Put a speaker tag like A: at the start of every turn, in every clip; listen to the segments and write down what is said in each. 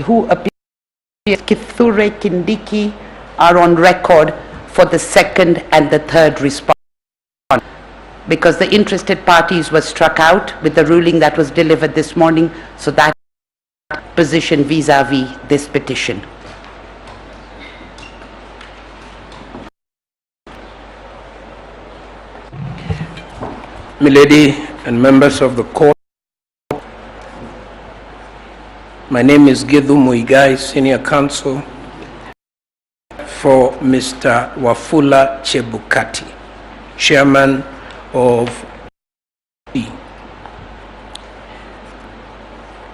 A: who appears, Kithure Kindiki, are on record for the second and the third response, because the interested parties were struck out with the ruling that was delivered this morning, so that position vis-a-vis this petition.
B: Milady and members of the court, my name is Githu Muigai, Senior Counsel for Mr. Wafula Chebukati, Chairman of E.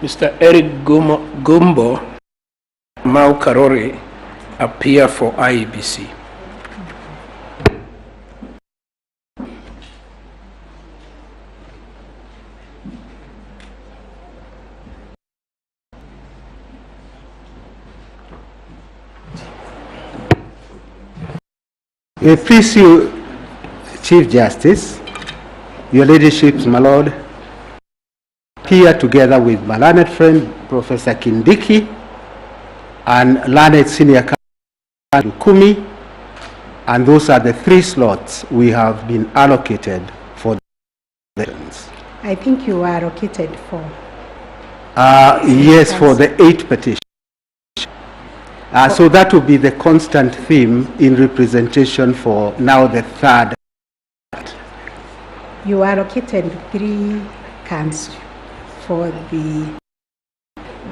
B: Mr. Eric Gumbo Mau Karori appear for IEBC.
C: Please, you, Chief Justice, your leaderships, my lord, here together with my learned friend, Professor Kindiki, and learned senior counsel Kumi, and those are the 3 slots we have been allocated for the petitions.
D: I think you are allocated for.
C: Yes, for the 8 petitions. So that will be the constant theme in representation for now the 3rd.
D: You are allocated 3 counsel for the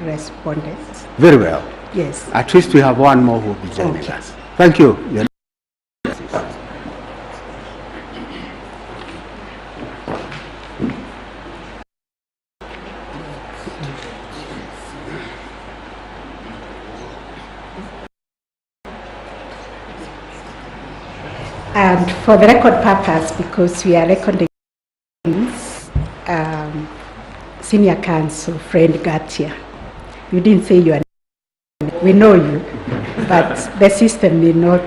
D: respondents.
C: Very well.
D: Yes.
C: At least we have one more who will be joining us. Thank you.
D: And for the record purpose, because we are recording Senior Counsel Friend Gatia, you didn't say your name. We know you, but the system may not.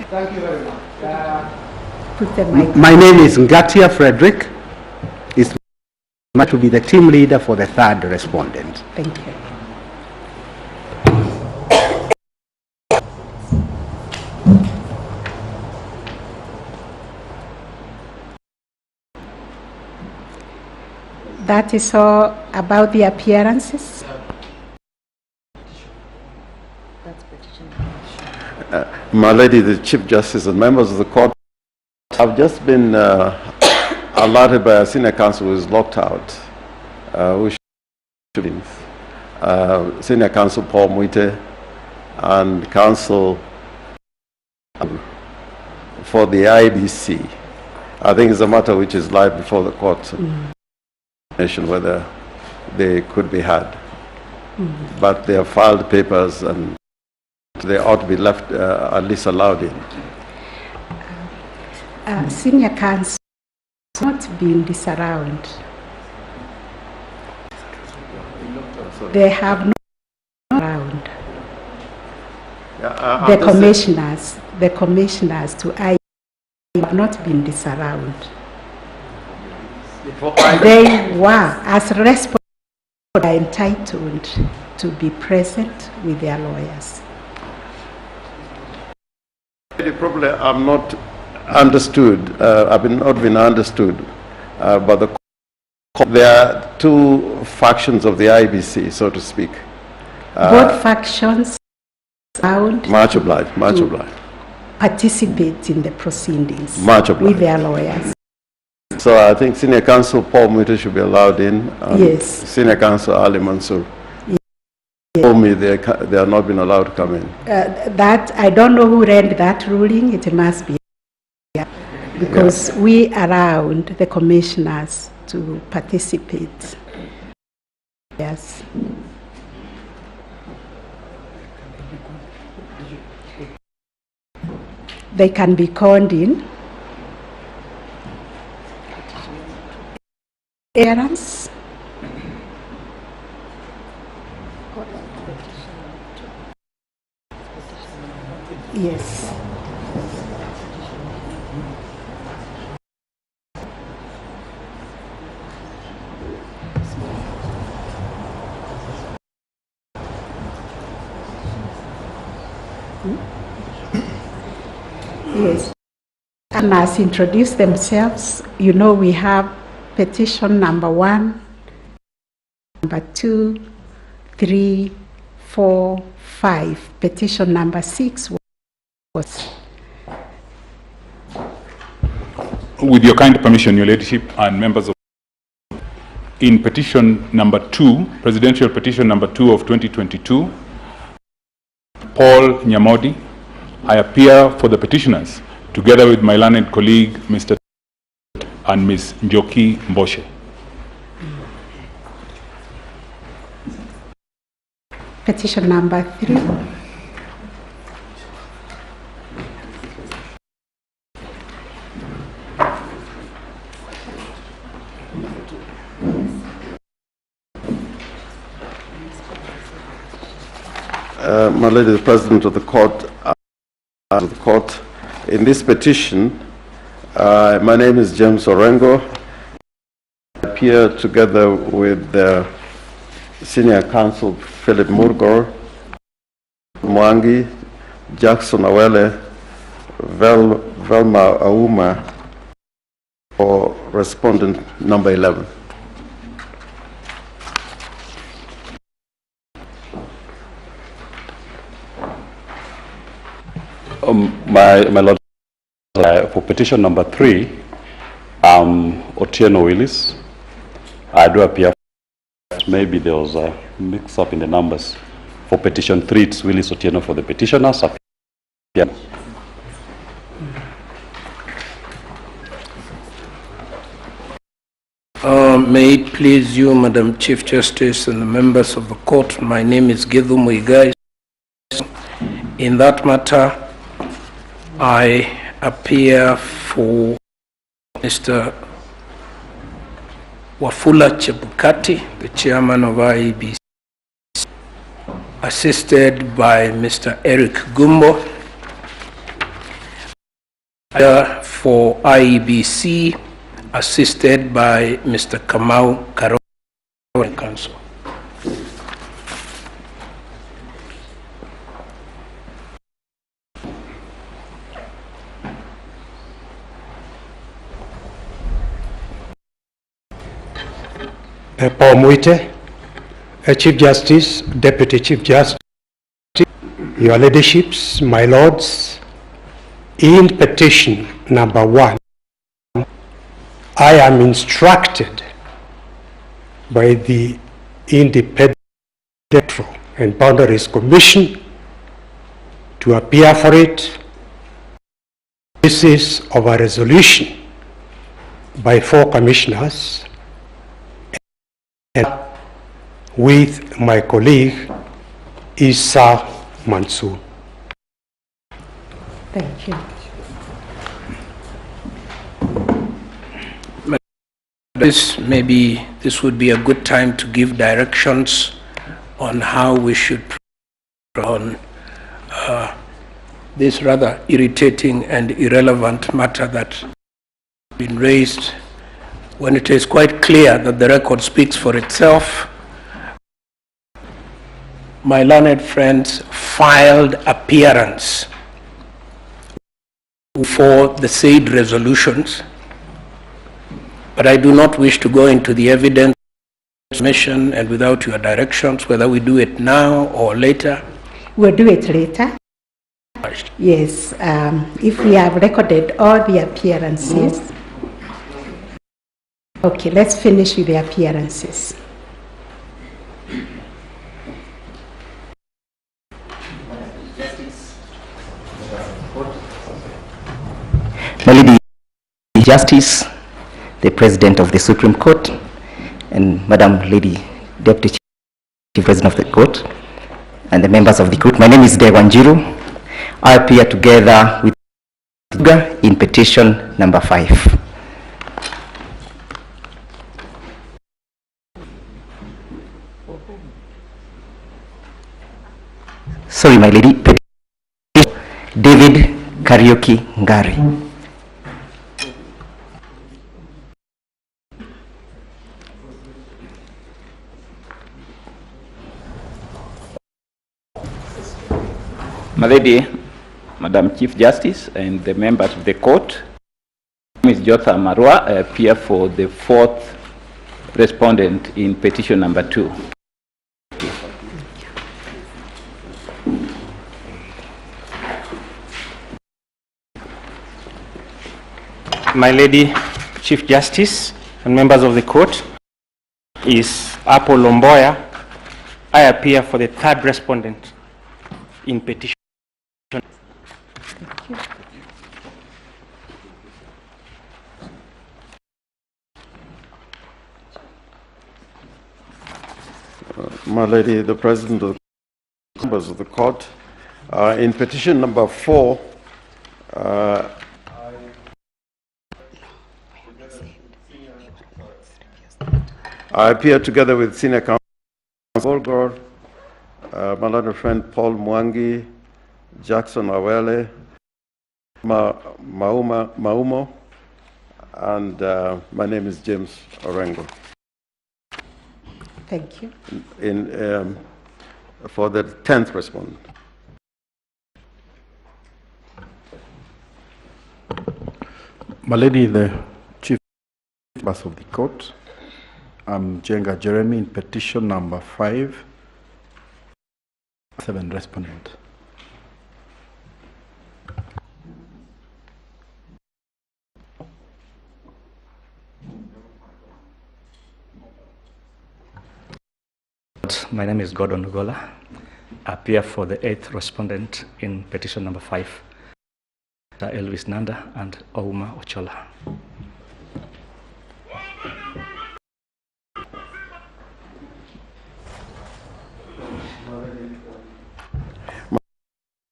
C: Thank you very much.
D: Put the mic.
C: My name is Ngatia Frederick. It's to be the team leader for the 3rd respondent.
D: Thank you. That is all about the appearances.
E: My lady, the Chief Justice and members of the court, I've just been alerted by a senior counsel who is locked out, who should be Senior Counsel Paul Muite and counsel for the IBC. I think it's a matter which is live before the court. Whether they could be had, but they have filed papers and they ought to be left at least allowed in.
D: Senior counsel has not been disallowed. They have not been around. The commissioners to I have not been disallowed. They were, as respondents, entitled to be present with their lawyers.
E: Probably I'm not understood. I've not been understood, but there are 2 factions of the IBC, so to speak.
D: Both factions allowed
E: much obliged.
D: Participate in the proceedings
E: with
D: their lawyers.
E: So I think Senior Counsel Paul Muite should be allowed in.
D: Yes.
E: Senior Counsel Ali Mansour. Yes. Told me they are not been allowed to come in.
D: That I don't know who read that ruling. It must be because we allowed the commissioners to participate. Yes. They can be called in. Errands. Yes. Yes. And as introduce themselves, you know we have petition number 1, number 2, 3, 4, 5. Petition number 6 was...
F: With your kind permission, Your Ladyship and members of... In petition number 2, presidential petition number 2 of 2022, Paul Nyamodi, I appear for the petitioners, together with my learned colleague, Mr. and Ms. Njoki Mboshe.
D: Petition number 3.
E: My Lady, the President of the Court, in this petition, my name is James Orengo. I appear together with Senior Counsel Philip Murgor, Mwangi, Jackson Awele, Velma Auma, for respondent number 11.
G: My Lord, for petition number 3, Otieno Willis, I do appear. Maybe there was a mix-up in the numbers. For petition 3, it's Willis Otieno for the petitioners.
B: May it please you, Madam Chief Justice and the members of the court, my name is Githurano. In that matter, I appear for Mr. Wafula Chebukati, the chairman of IEBC, assisted by Mr. Eric Gumbo. For IEBC, assisted by Mr. Kamau Karo, Council.
H: Paul Muite, Chief Justice, Deputy Chief Justice, Your Ladyships, my Lords, in petition number 1, I am instructed by the Independent and Boundaries Commission to appear for it. This is of a resolution by 4 commissioners and with my colleague Isa Mansour.
D: Thank you.
B: Maybe this would be a good time to give directions on how we should on this rather irritating and irrelevant matter that has been raised, when it is quite clear that the record speaks for itself. My learned friends filed appearance for the said resolutions, but I do not wish to go into the evidence submission and without your directions, whether we do it now or later.
D: We'll do it later. Yes, if we have recorded all the appearances. Okay, let's finish with the appearances.
I: My Lady Justice, the President of the Supreme Court, and Madam Lady Deputy Chief President of the Court, and the members of the court. My name is Dewanjiru. I appear together with in petition number 5. Sorry, my lady. David Karaoke Ngari.
J: My Lady, Madam Chief Justice, and the members of the court, Ms. Jotha Marwa, I appear for the fourth respondent in petition number 2.
K: My Lady, Chief Justice, and members of the court, is Apple Lomboya. I appear for the third respondent in petition.
E: My Lady, the President of the members of the court, in petition number 4, I appear together with Senior Counsel Bolgor, my learned friend Paul Mwangi, Jackson Awele, Maumo, and my name is James Orengo.
D: Thank you.
E: For the 10th respondent.
L: My Lady, the Chief Justice of the Court, I'm Jenga Jeremy in petition number 5, 7 respondent.
M: My name is Gordon Ugola. I appear for the 8th respondent in petition number 5, Elvis Nanda and Ouma Ochola.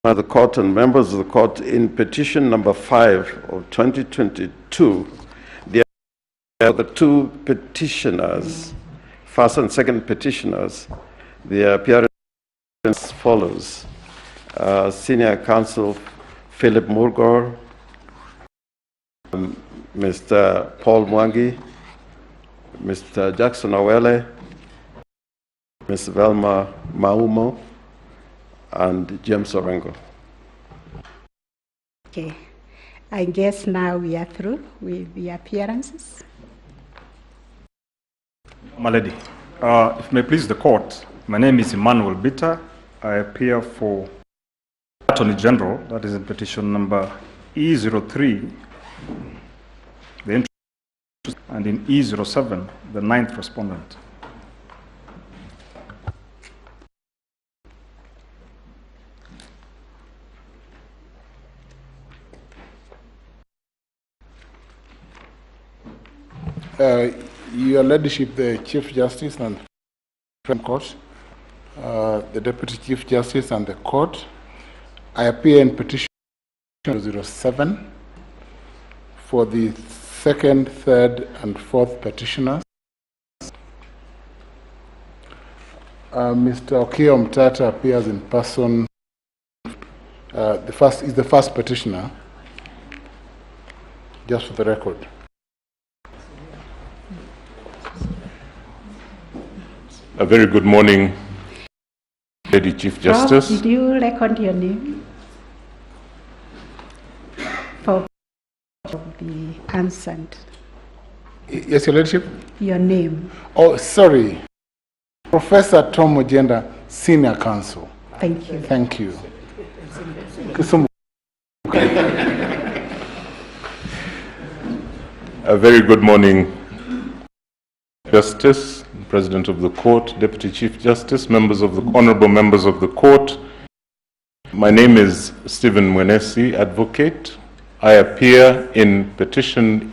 E: The court and members of the court, in petition number 5 of 2022, there are the two petitioners, first and second petitioners. The appearance as follows: Senior Counsel Philip Murgor, Mr. Paul Mwangi, Mr. Jackson Awele, Ms. Velma Maumo, and James Orengo.
D: Okay. I guess now we are through with the appearances.
N: My Lady, if it may please the court, my name is Emmanuel Bitter. I appear for Attorney General, that is in petition number E03, the interest, and in E07, the 9th respondent.
O: Your Ladyship, the Chief Justice and Supreme Court, the Deputy Chief Justice and the court, I appear in petition 07 for the second, third, and fourth petitioners. Mr. Okio Mtata appears in person. Is the first petitioner, just for the record.
P: A very good morning, Lady Chief Justice.
D: Did you record your name for the answered?
O: Yes, Your Ladyship?
D: Your name.
O: Oh, sorry. Professor Tom Mojenda, Senior Counsel.
D: Thank you.
O: Thank you.
P: A very good morning, Justice, President of the Court, Deputy Chief Justice, honorable members of the Court. My name is Stephen Mwenesi, Advocate. I appear in petition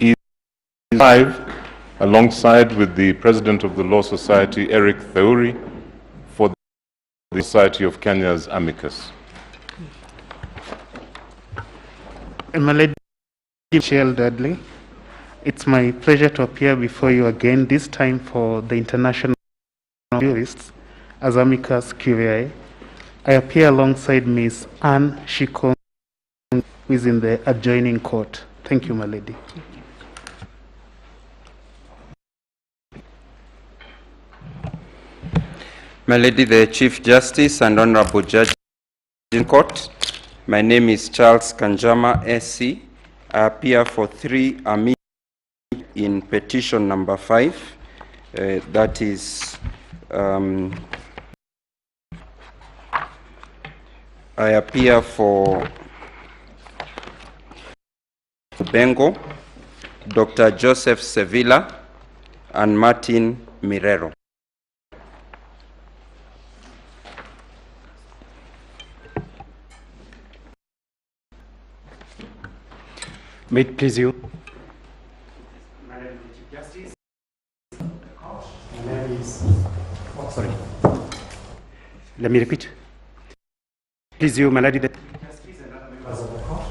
P: E5 alongside with the President of the Law Society, Eric Theuri, for the Society of Kenya's amicus.
Q: My Lady Michelle Dudley, it's my pleasure to appear before you again, this time for the International Jurists as amicus curiae. I appear alongside Ms. Anne Shikon, who is in the adjoining court. Thank you, my Lady.
R: My Lady, the Chief Justice and Honorable Judge, In court, my name is Charles Kanjama SC. I appear for 3 amici in petition number 5. That is, I appear for Bengo, Dr. Joseph Sevilla, and Martin Mirero.
H: May it please you.
S: My name is Chief Justice. My name is,
H: Sorry. Let me repeat. Please you, my lady, the
S: Justice and other members of the court.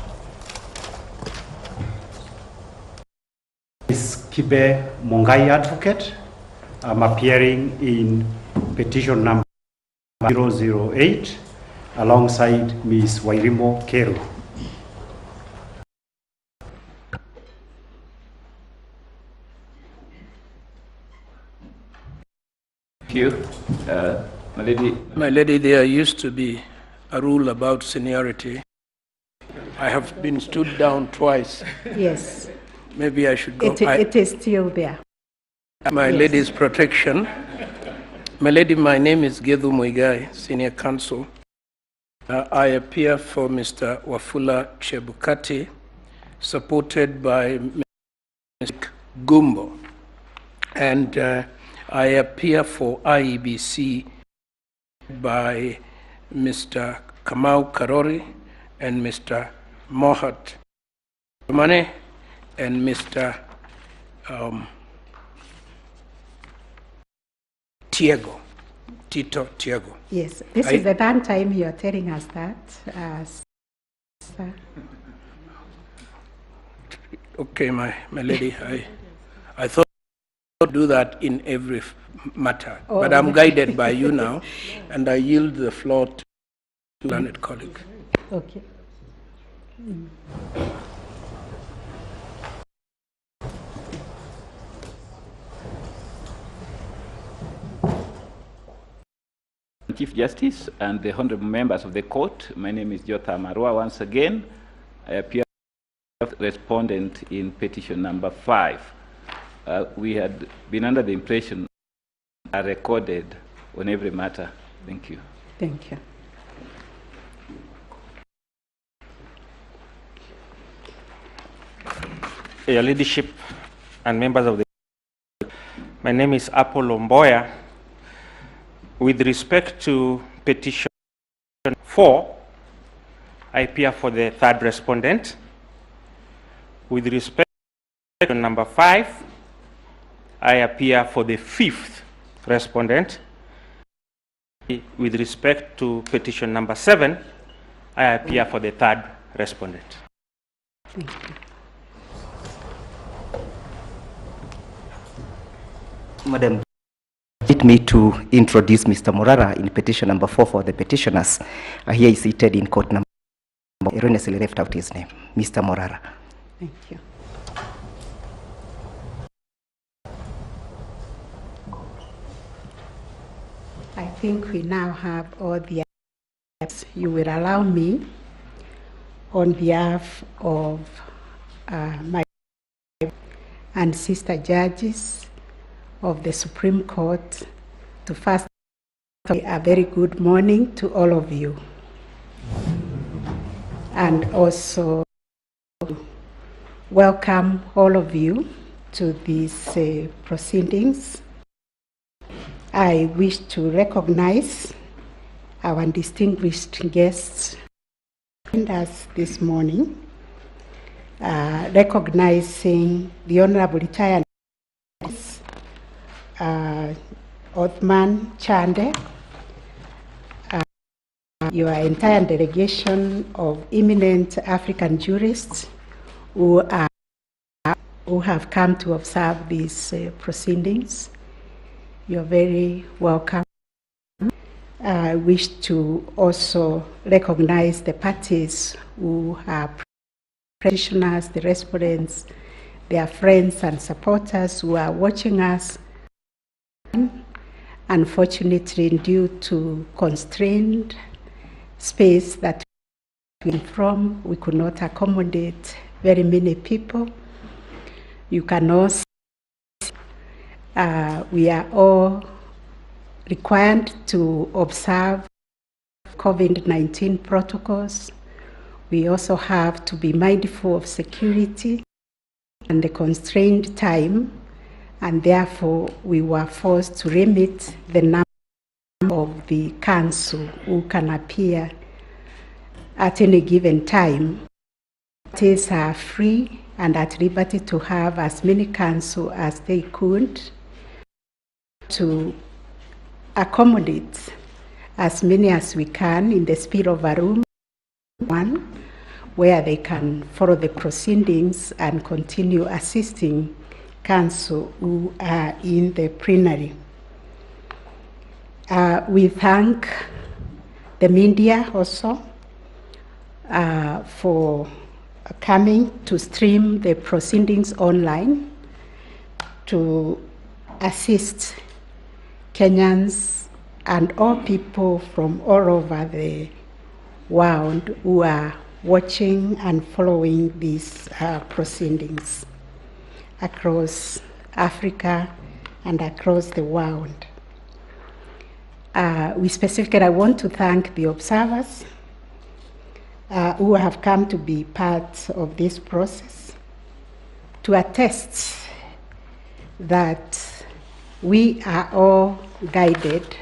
H: Ms. Kibe Mongai Advocate. I'm appearing in petition number 008 alongside Ms. Wairimo Keru.
J: Thank you. My lady.
B: My lady, there used to be a rule about seniority. I have been stood down twice.
D: Yes.
B: Maybe I should go.
D: It is still there.
B: My
D: Yes.
B: lady's protection. My lady, my name is Gedhu Muigai, Senior Counsel. I appear for Mr. Wafula Chebukati, supported by Mr. Gumbo. And I appear for IEBC by Mr. Kamau Karori and Mr. Mohat Mane and Mr. Tito Tiago.
D: Yes, this is the third time you are telling us that. Sir.
B: Okay, my lady, I thought I would do that in every matter,
D: Oh,
B: but I'm guided by you now, and I yield the floor to learned colleague.
D: Okay.
J: Chief Justice and the honorable members of the court, my name is Jotha Marua once again. I appear as respondent in petition number 5. We had been under the impression are recorded on every matter. Thank you.
D: Thank you.
K: Your leadership and members of the my name is Apollo Mboya. With respect to petition 4, I appear for the 3rd respondent. With respect to number 5, I appear for the 5th respondent. With respect to petition number 7, I appear for the 3rd respondent.
D: Thank you.
I: Madam, permit me to introduce Mr. Morara in petition number 4 for the petitioners. Here is seated in court number. Erroneously left out his name, Mr. Morara.
D: Thank you. I think we now have all the answers. You will allow me, on behalf of my and sister judges of the Supreme Court, to first say a very good morning to all of you, and also welcome all of you to these proceedings. I wish to recognize our distinguished guests joined us this morning, recognizing the Honorable Retired Othman Chande, your entire delegation of eminent African jurists who have come to observe these proceedings. You're very welcome. I wish to also recognize the parties who are petitioners, the respondents, their friends and supporters who are watching us. Unfortunately, due to constrained space that we came from, we could not accommodate very many people. You can also see, we are all required to observe COVID-19 protocols. We also have to be mindful of security and the constrained time, and therefore we were forced to limit the number of the council who can appear at any given time. Parties are free and at liberty to have as many council as they could to accommodate as many as we can in the sphere of a room, one, where they can follow the proceedings and continue assisting council who are in the plenary. We thank the media also for coming to stream the proceedings online to assist Kenyans and all people from all over the world who are watching and following these proceedings across Africa and across the world. I want to thank the observers who have come to be part of this process to attest that we are all guided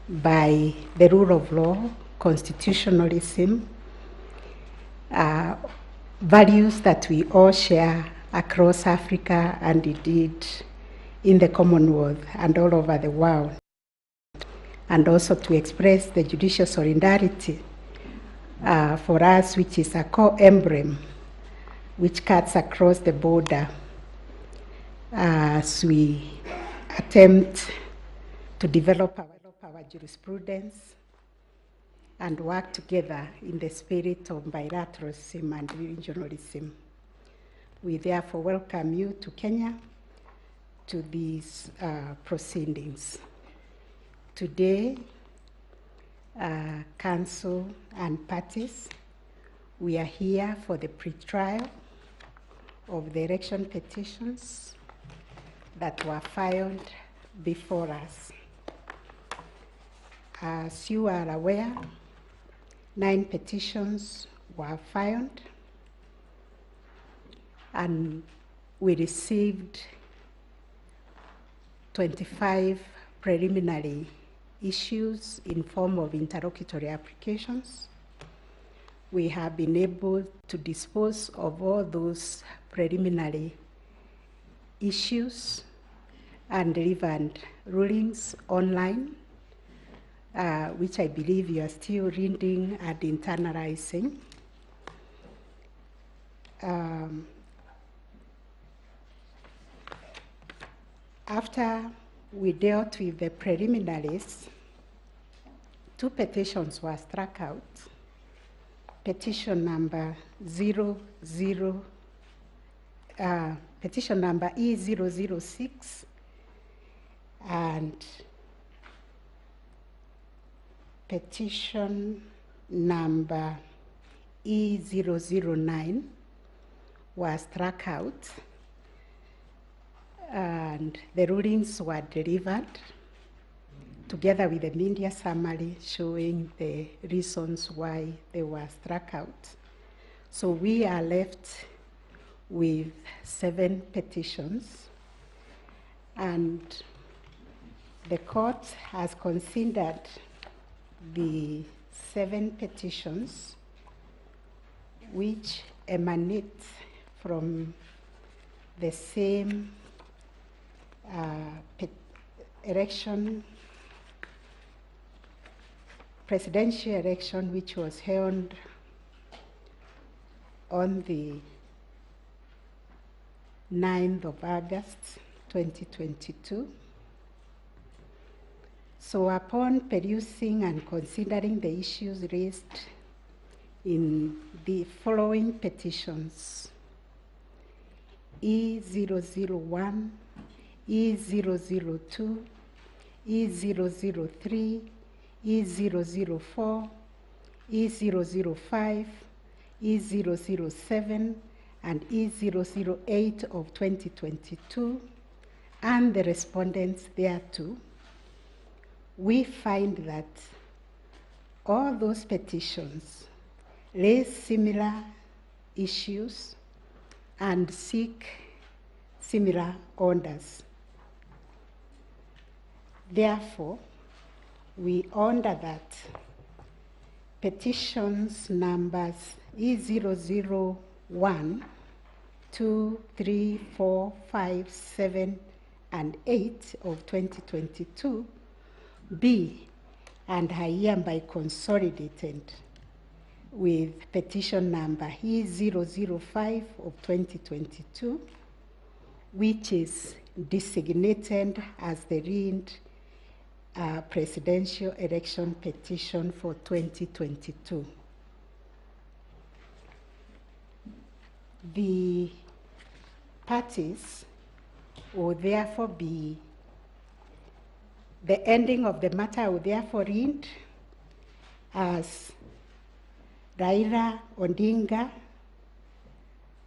D: by the rule of law, constitutionalism, values that we all share across Africa and indeed in the Commonwealth and all over the world. And also to express the judicial solidarity for us, which is a core emblem which cuts across the border as we attempt to develop our jurisprudence and work together in the spirit of bilateralism and regionalism. We therefore welcome you to Kenya to these proceedings. Today, council and parties, we are here for the pre-trial of the election petitions that were filed before us. As you are aware, 9 petitions were filed, and we received 25 preliminary issues in form of interlocutory applications. We have been able to dispose of all those preliminary issues and delivered rulings online, which I believe you are still reading and internalizing. After we dealt with the preliminaries, 2 petitions were struck out. Petition number petition number E006 and petition number E009 were struck out, and the rulings were delivered together with the media summary showing the reasons why they were struck out. So we are left with 7 petitions, and the court has considered the 7 petitions which emanate from the same presidential election, which was held on the 9th of August 2022. So upon perusing and considering the issues raised in the following petitions, E001, E002, E003, E004, E005, E007, and E008 of 2022, and the respondents thereto, we find that all those petitions raise similar issues and seek similar orders. Therefore, we order that petitions numbers E001, 2, 3, 4, 5, 7, and 8 of 2022 be and are hereby consolidated with petition number E005 of 2022, which is designated as the RIND presidential election petition for 2022. The parties will therefore be, the ending of the matter will therefore read as Raila Odinga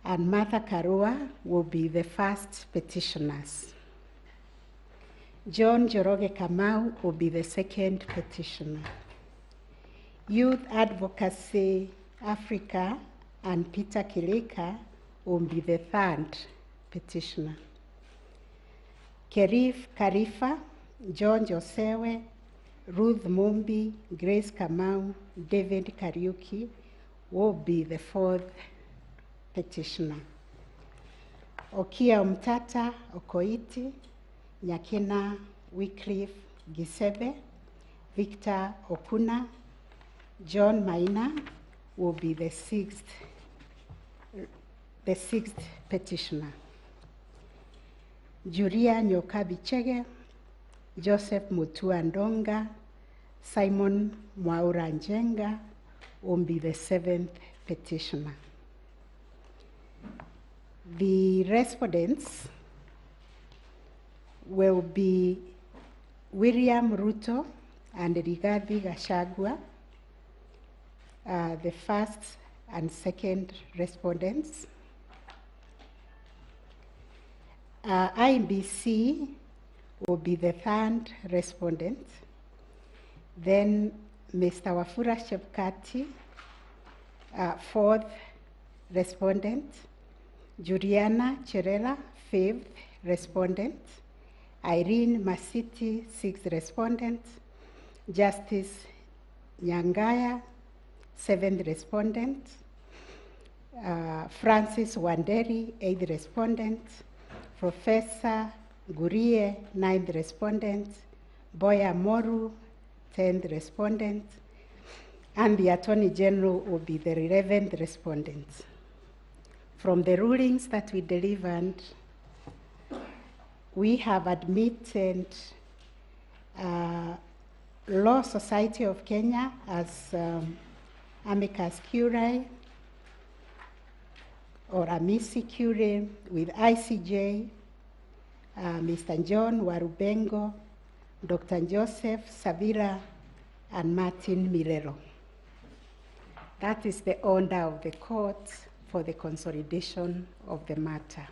D: and Martha Karua will be the first petitioners. John Joroge Kamau will be the second petitioner. Youth Advocacy Africa and Peter Kilika will be the third petitioner. Kerif Karifa, John Josewe, Ruth Mumbi, Grace Kamau, David Kariuki will be the fourth petitioner. Okia Mtata Okoiti, Nyakina Wycliffe Gisebe, Victor Okuna, John Maina will be the sixth petitioner. Julia Nyokabi Chege, Joseph Mutua Ndonga, Simon Mwaura Njenga will be the seventh petitioner. The respondents will be William Ruto and Rigathi Gachagua, the first and second respondents. IBC will be the third respondent. Then Mr. Wafula Chebukati, fourth respondent. Juliana Cherela, fifth respondent. Irene Masiti, sixth respondent. Justice Nyangaya, seventh respondent. Francis Wanderi, eighth respondent. Professor Gurie, ninth respondent. Boya Moru, 10th respondent. And the Attorney General will be the 11th respondent. From the rulings that we delivered, we have admitted Law Society of Kenya as amicus curiae or amici curiae with ICJ, Mr. John Warubengo, Dr. Joseph Savira, and Martin Milero. That is the order of the court for the consolidation of the matter.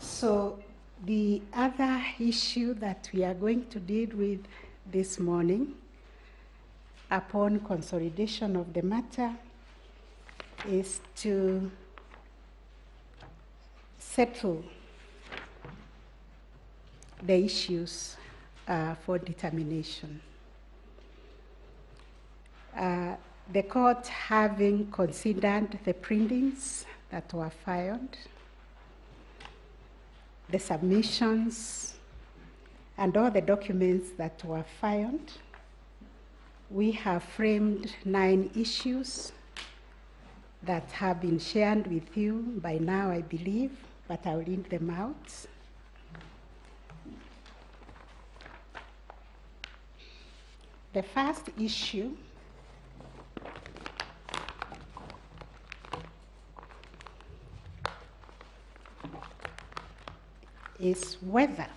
D: So the other issue that we are going to deal with this morning upon consolidation of the matter is to settle the issues for determination. The court, having considered the printings that were filed, the submissions, and all the documents that were filed, we have framed 9 issues that have been shared with you by now, I believe, but I'll read them out. The first issue is whether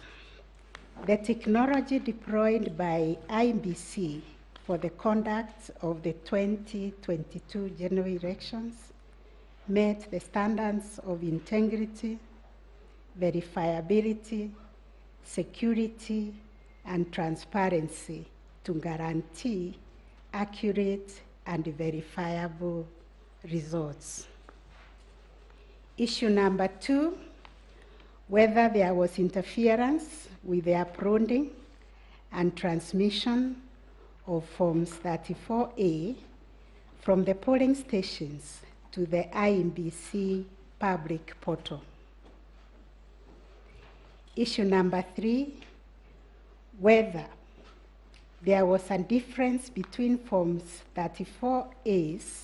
D: the technology deployed by IEBC for the conduct of the 2022 general elections met the standards of integrity, verifiability, security, and transparency to guarantee accurate and verifiable results. Issue number 2, whether there was interference with the uploading and transmission of Forms 34A from the polling stations to the IEBC public portal. Issue number 3, whether there was a difference between Forms 34As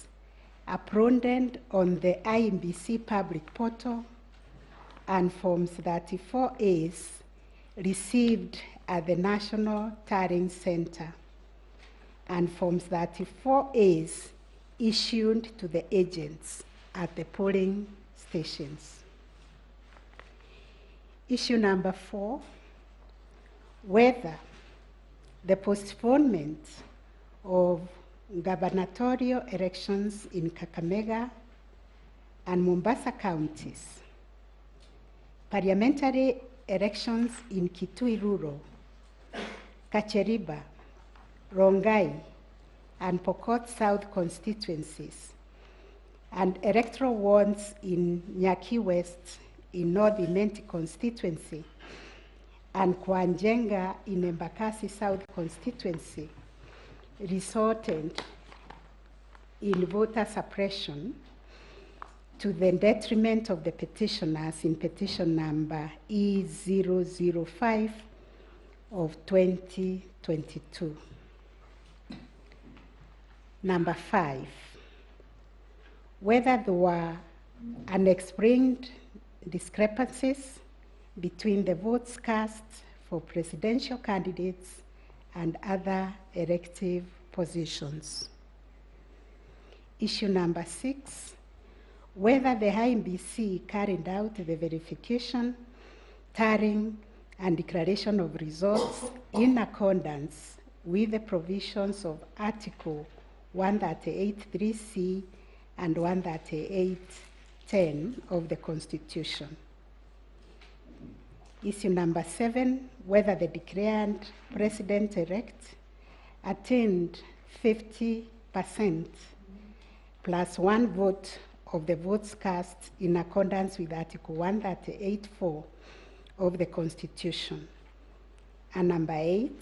D: uploaded on the IEBC public portal and Forms 34As received at the National Tallying Center and Forms 34As issued to the agents at the polling stations. Issue number 4, whether the postponement of gubernatorial elections in Kakamega and Mombasa counties, parliamentary elections in Kitui Rural, Kacheriba, Rongai, and Pokot South constituencies, and electoral wards in Nyaki West in North Imenti constituency, and Kwanjenga in Embakasi South constituency, resulted in voter suppression to the detriment of the petitioners in petition number E005 of 2022. Number 5, whether there were unexplained discrepancies between the votes cast for presidential candidates and other elective positions. Issue number 6, whether the IEBC carried out the verification, tallying, and declaration of results in accordance with the provisions of Article 138(3)(c) and 138(10) of the Constitution. Issue number 7, whether the declared president-elect attained 50% plus 1 vote of the votes cast in accordance with Article 138(4) of the Constitution. And number 8,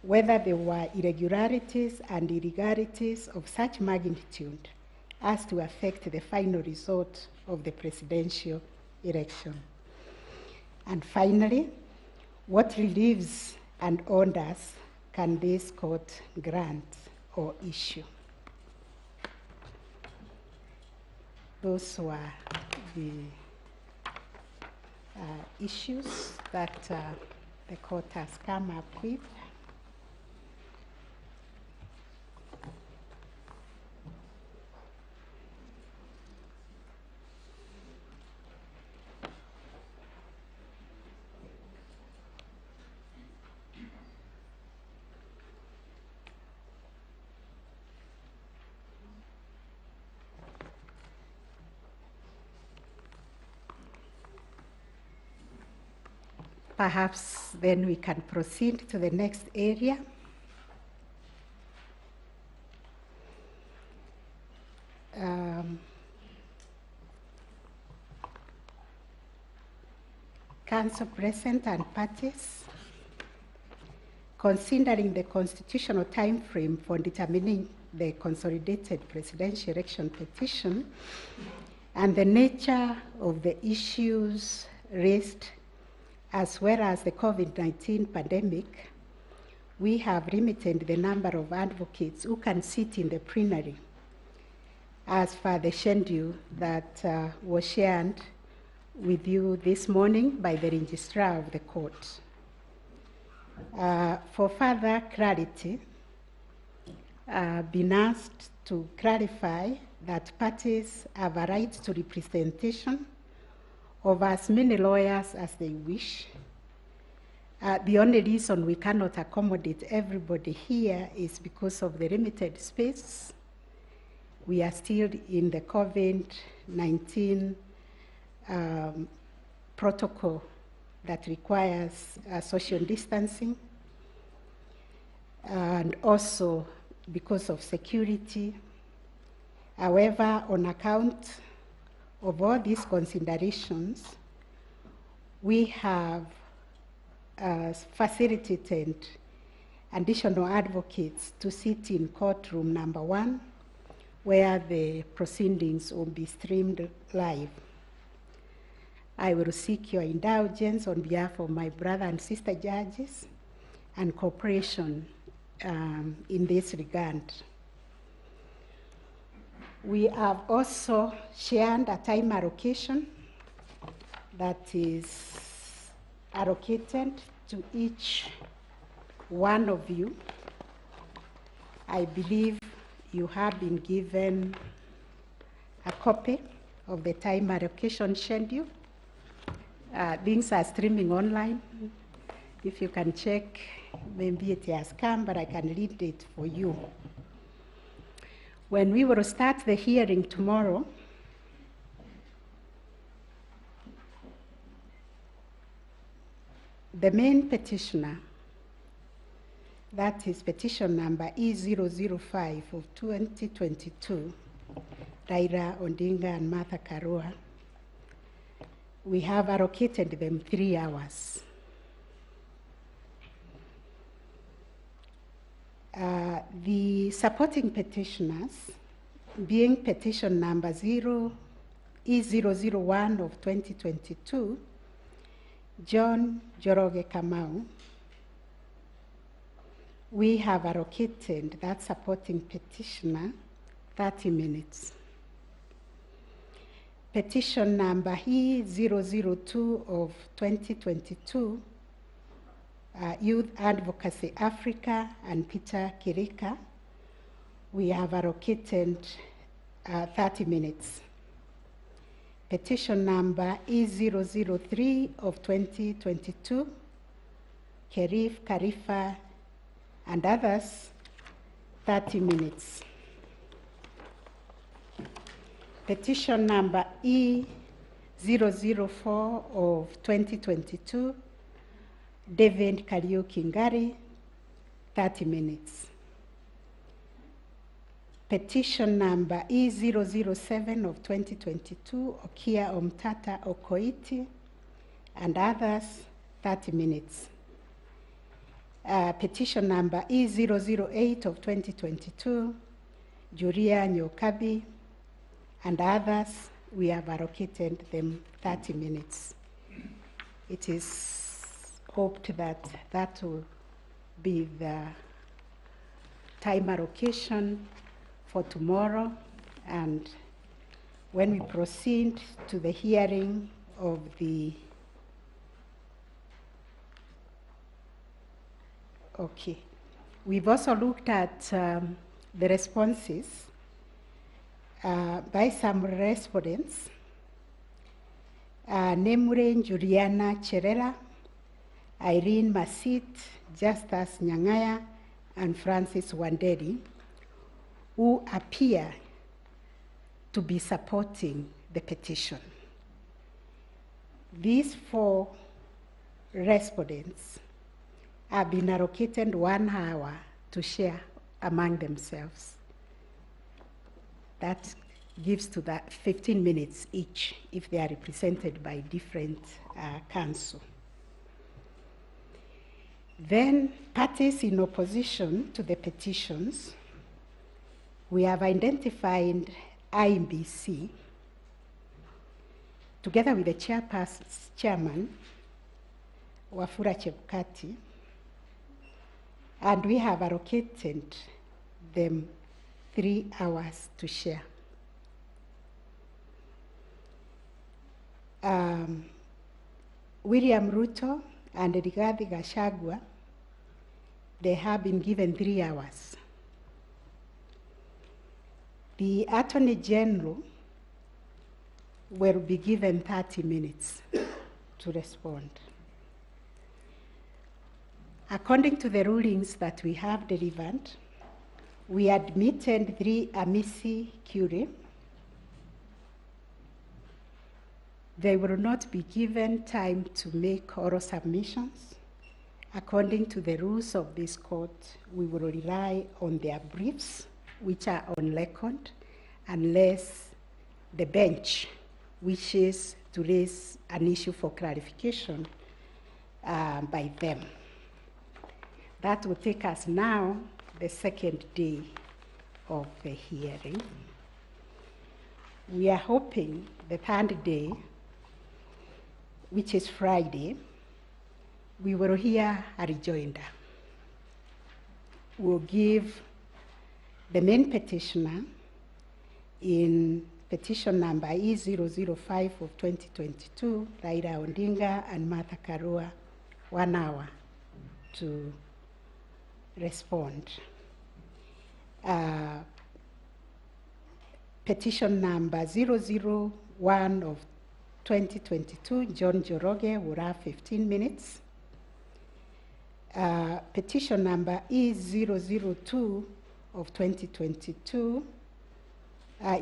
D: whether there were irregularities and illegalities of such magnitude as to affect the final result of the presidential election. And finally, what reliefs and orders can this court grant or issue? Those were the issues that the court has come up with. Perhaps then we can proceed to the next area. Council President and parties, considering the constitutional time frame for determining the consolidated presidential election petition and the nature of the issues raised, as well as the COVID-19 pandemic, we have limited the number of advocates who can sit in the plenary as per the schedule that was shared with you this morning by the registrar of the court. For further clarity, been asked to clarify that parties have a right to representation of as many lawyers as they wish. The only reason we cannot accommodate everybody here is because of the limited space. We are still in the COVID-19 protocol that requires social distancing, and also because of security. However, on account of all these considerations, we have facilitated additional advocates to sit in courtroom number 1, where the proceedings will be streamed live. I will seek your indulgence on behalf of my brother and sister judges and cooperation in this regard. We have also shared a time allocation that is allocated to each one of you. I believe you have been given a copy of the time allocation schedule. Things are streaming online. If you can check, maybe it has come, but I can read it for you. When we will start the hearing tomorrow, the main petitioner, that is petition number E005 of 2022, Raila Odinga and Martha Karua, we have allocated them 3 hours. The supporting petitioners, being petition number E001 of 2022, John Joroge Kamau, we have allocated that supporting petitioner 30 minutes. Petition number E002 of 2022, Youth Advocacy Africa and Peter Kirika, we have allocated 30 minutes. Petition number E003 of 2022, Kerif Karifa and others, 30 minutes. Petition number E004 of 2022, David Kariuki Ngari, 30 minutes. Petition number E007 of 2022, Okia Omtata Okoiti and others, 30 minutes. Petition number E008 of 2022, Juria Nyokabi and others, we have allocated them 30 minutes. It is hoped that that will be the time allocation for tomorrow, and when we proceed to the hearing of the we've also looked at the responses by some respondents, namely Juliana Cherela, Irene Masit, Justus Nyangaya, and Francis Wanderi, who appear to be supporting the petition. These 4 respondents have been allocated 1 hour to share among themselves. That gives to that 15 minutes each if they are represented by different council. Then parties in opposition to the petitions, we have identified IBC together with the chairman, Wafula Chebukati, and we have allocated them 3 hours to share. William Ruto and Rigathi Gachagua, they have been given 3 hours. The Attorney General will be given 30 minutes to respond. According to the rulings that we have delivered, we admitted 3 amici curiae. They will not be given time to make oral submissions. According to the rules of this court, we will rely on their briefs, which are on record, unless the bench wishes to raise an issue for clarification by them. That will take us now the second day of the hearing. We are hoping the third day, which is Friday, we will hear a rejoinder. We'll give the main petitioner in petition number E005 of 2022, Raila Odinga and Martha Karua, 1 hour to respond. Petition number 001 of 2022, John Joroge, will have 15 minutes. Petition number E002 of 2022,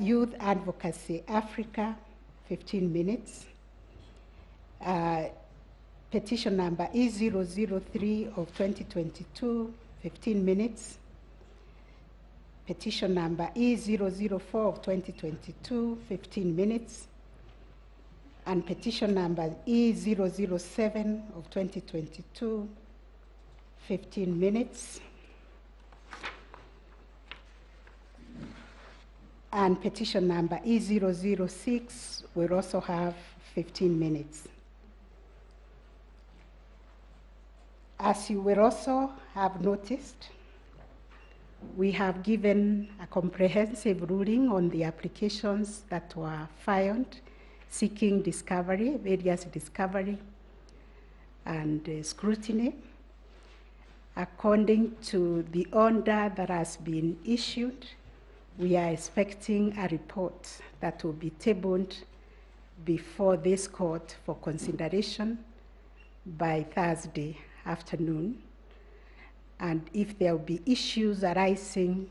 D: Youth Advocacy Africa, 15 minutes. Petition number E003 of 2022, 15 minutes. Petition number E004 of 2022, 15 minutes. And petition number E007 of 2022, 15 minutes. And petition number E006 will also have 15 minutes. As you will also have noticed, we have given a comprehensive ruling on the applications that were filed seeking discovery, various discovery and scrutiny. According to the order that has been issued, we are expecting a report that will be tabled before this court for consideration by Thursday afternoon. And if there will be issues arising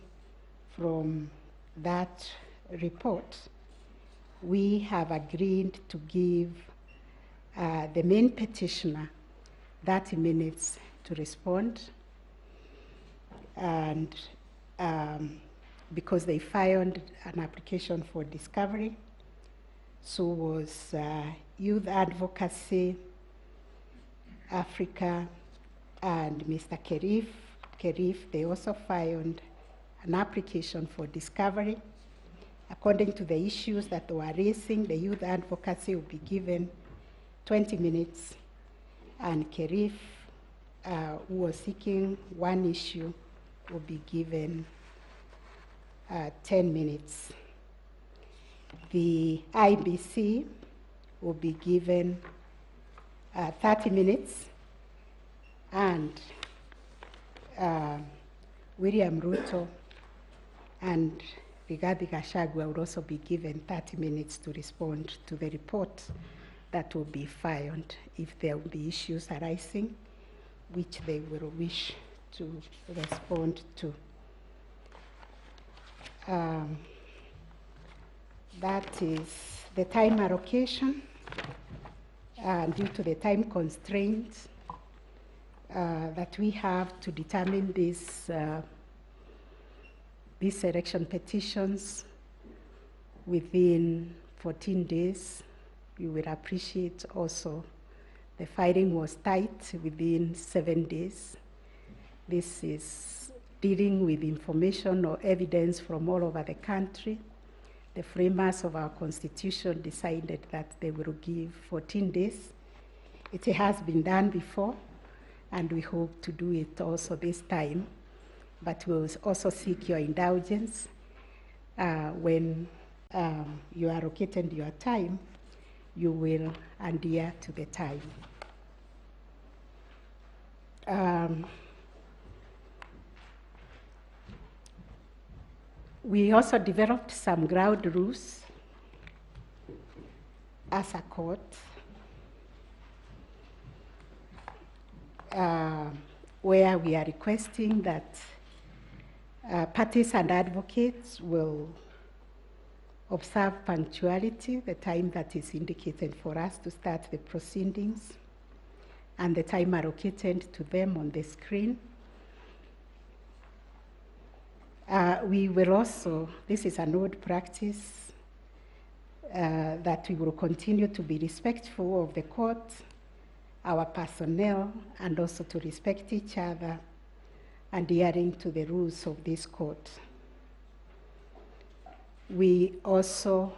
D: from that report, we have agreed to give the main petitioner 30 minutes to respond. And because they filed an application for discovery, so was Youth Advocacy Africa and Mr. Kerif, they also filed an application for discovery. According to the issues that they were raising, the Youth Advocacy will be given 20 minutes, and Kerif, who was seeking one issue, will be given 10 minutes. The IBC will be given 30 minutes, and William Ruto and Rigathi Gachagua will also be given 30 minutes to respond to the report that will be filed if there will be issues arising which they will wish to respond to. That is the time allocation. Due to the time constraints that we have to determine these election petitions within 14 days, we will appreciate also the filing was tight within 7 days. This is dealing with information or evidence from all over the country. The framers of our constitution decided that they will give 14 days. It has been done before, and we hope to do it also this time. But we'll also seek your indulgence when you are allocated your time, you will adhere to the time. We also developed some ground rules as a court, where we are requesting that parties and advocates will observe punctuality, the time that is indicated for us to start the proceedings, and the time allocated to them on the screen. We will also, this is an old practice, that we will continue to be respectful of the court, our personnel, and also to respect each other, adhering to the rules of this court. We also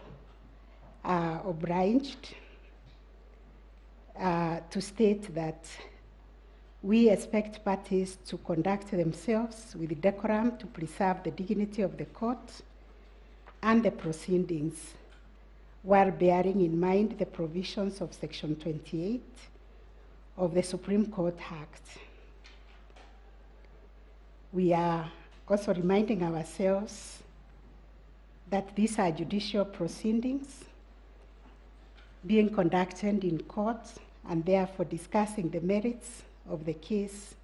D: are obliged to state that we expect parties to conduct themselves with decorum to preserve the dignity of the court and the proceedings, while bearing in mind the provisions of Section 28 of the Supreme Court Act. We are also reminding ourselves that these are judicial proceedings being conducted in court, and therefore discussing the merits of the case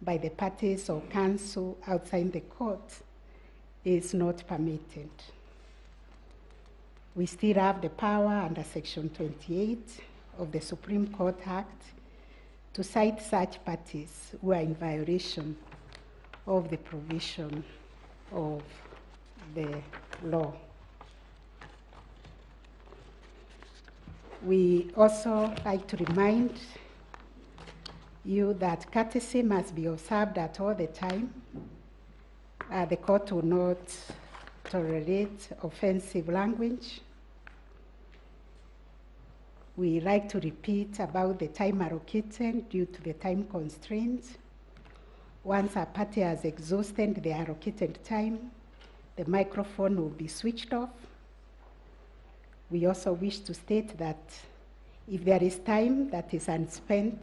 D: by the parties or counsel outside the court is not permitted. We still have the power under Section 28 of the Supreme Court Act to cite such parties who are in violation of the provision of the law. We also like to remind you that courtesy must be observed at all the time. The court will not tolerate offensive language. We like to repeat about the time allocated due to the time constraints. Once a party has exhausted the allocated time, the microphone will be switched off. We also wish to state that if there is time that is unspent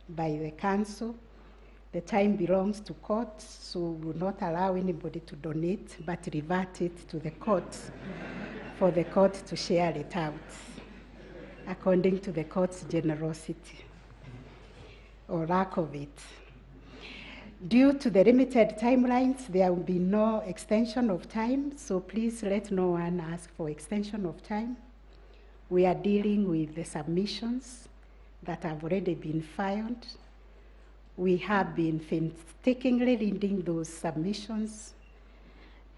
D: by the council, the time belongs to court, so we will not allow anybody to donate, but revert it to the court for the court to share it out according to the court's generosity or lack of it. Due to the limited timelines, there will be no extension of time, so please let no one ask for extension of time. We are dealing with the submissions that have already been filed. We have been painstakingly reading those submissions.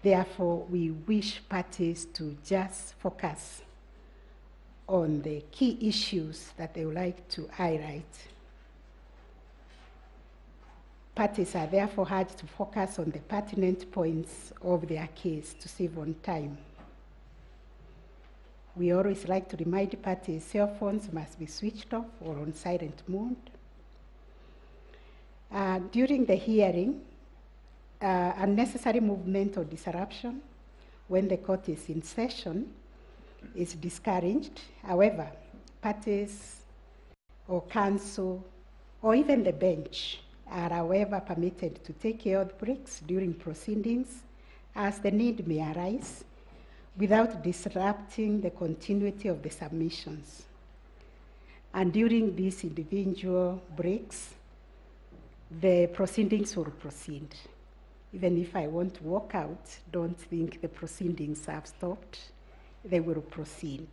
D: Therefore, we wish parties to just focus on the key issues that they would like to highlight. Parties are therefore urged to focus on the pertinent points of their case to save on time. We always like to remind parties cell phones must be switched off or on silent mode. During the hearing, unnecessary movement or disruption when the court is in session is discouraged. However, parties or counsel or even the bench are however permitted to take care of breaks during proceedings as the need may arise without disrupting the continuity of the submissions. And during these individual breaks, the proceedings will proceed. Even if I want to walk out, don't think the proceedings have stopped. They will proceed.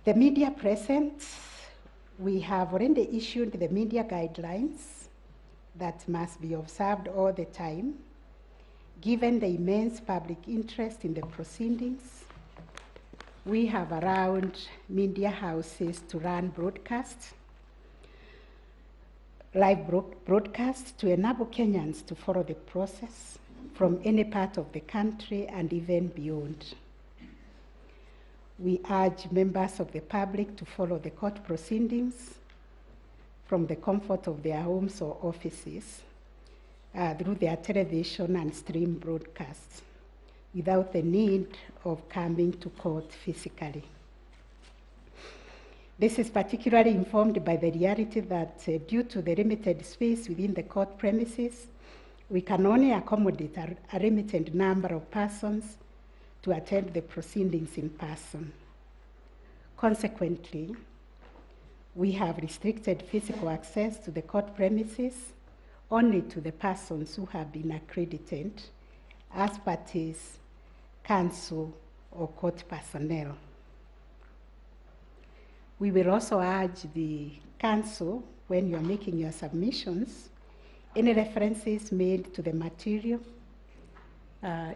D: The media present, we have already issued the media guidelines that must be observed all the time. Given the immense public interest in the proceedings, we have allowed media houses to run broadcasts, live broadcasts to enable Kenyans to follow the process from any part of the country and even beyond. We urge members of the public to follow the court proceedings from the comfort of their homes or offices through their television and stream broadcasts without the need of coming to court physically. This is particularly informed by the reality that due to the limited space within the court premises, we can only accommodate a limited number of persons to attend the proceedings in person. Consequently, we have restricted physical access to the court premises only to the persons who have been accredited as parties, counsel, or court personnel. We will also urge the counsel, when you are making your submissions, any references made to the material.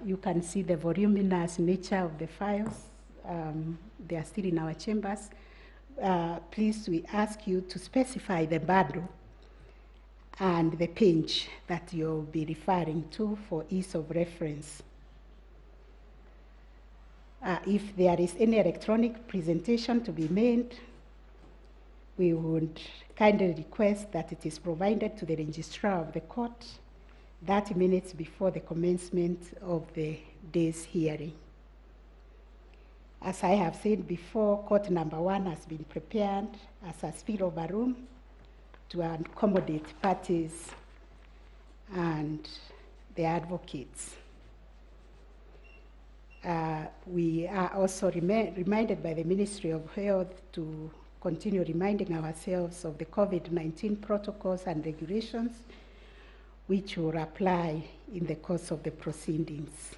D: You can see the voluminous nature of the files. They are still in our chambers. Please, we ask you to specify the bundle and the page that you'll be referring to for ease of reference. If there is any electronic presentation to be made, we would kindly request that it is provided to the registrar of the court 30 minutes before the commencement of the day's hearing. As I have said before, court number 1 has been prepared as a spillover room to accommodate parties and the advocates. We are also reminded by the Ministry of Health to continue reminding ourselves of the COVID-19 protocols and regulations which will apply in the course of the proceedings.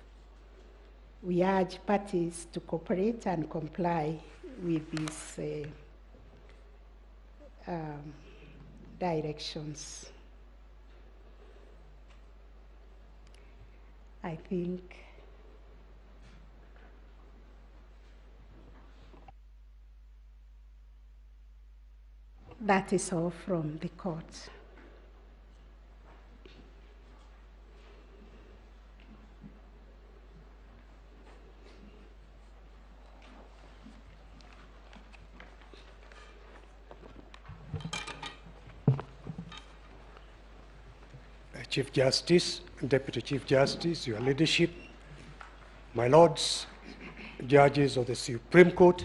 D: We urge parties to cooperate and comply with these directions. I think that is all from the court.
Q: Chief Justice, Deputy Chief Justice, Your Leadership, my lords, judges of the Supreme Court,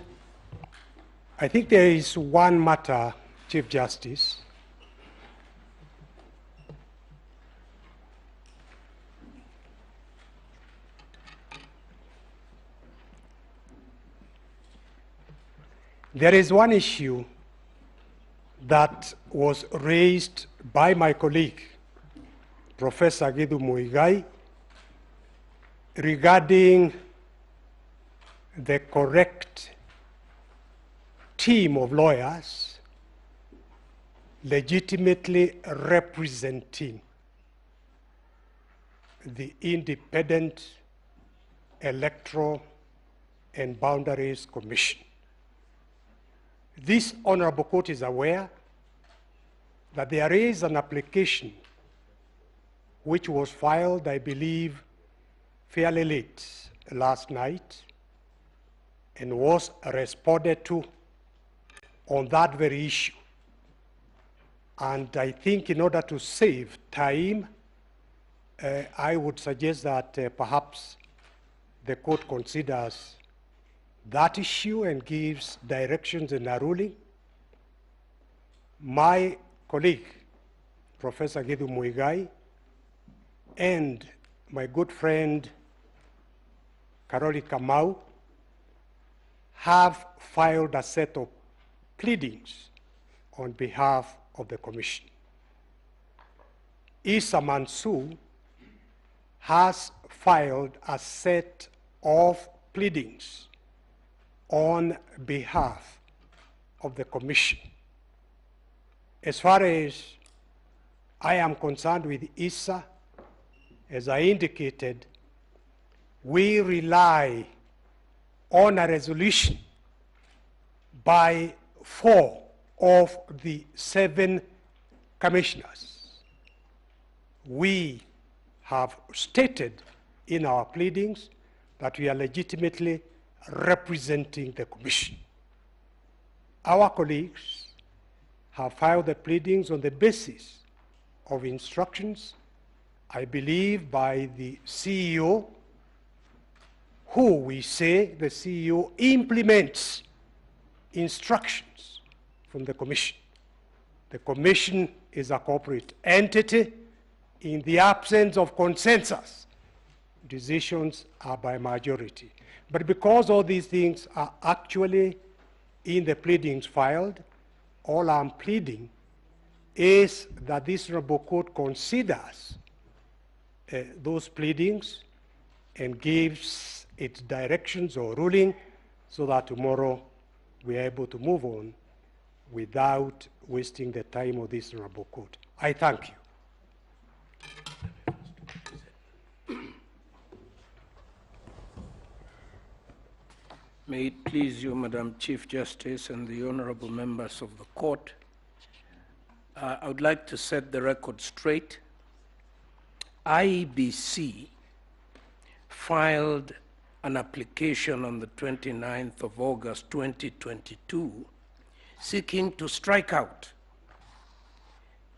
Q: I think there is one matter, Chief Justice, there is one issue that was raised by my colleague, Professor Githu Muigai, regarding the correct team of lawyers legitimately representing the Independent Electoral and Boundaries Commission. This honorable court is aware that there is an application which was filed, I believe, fairly late last night and was responded to on that very issue. And I think in order to save time, I would suggest that perhaps the court considers that issue and gives directions in a ruling. My colleague, Professor Githu Muigai, and my good friend Karoli Kamau have filed a set of pleadings on behalf of the Commission. Issa Mansour has filed a set of pleadings on behalf of the Commission. As far as I am concerned with Issa, as I indicated, we rely on a resolution by 4 of the 7 commissioners. We have stated in our pleadings that we are legitimately representing the Commission. Our colleagues have filed the pleadings on the basis of instructions, I believe, by the CEO, who we say the CEO implements instructions from the Commission. The Commission is a corporate entity. In the absence of consensus, decisions are by majority. But because all these things are actually in the pleadings filed. All I'm pleading is that this honorable court considers those pleadings and gives its directions or ruling so that tomorrow we are able to move on without wasting the time of this honorable court. I thank you.
B: May it please you, Madam Chief Justice and the honorable members of the court, I would like to set the record straight. IEBC filed an application on the 29th of August 2022 seeking to strike out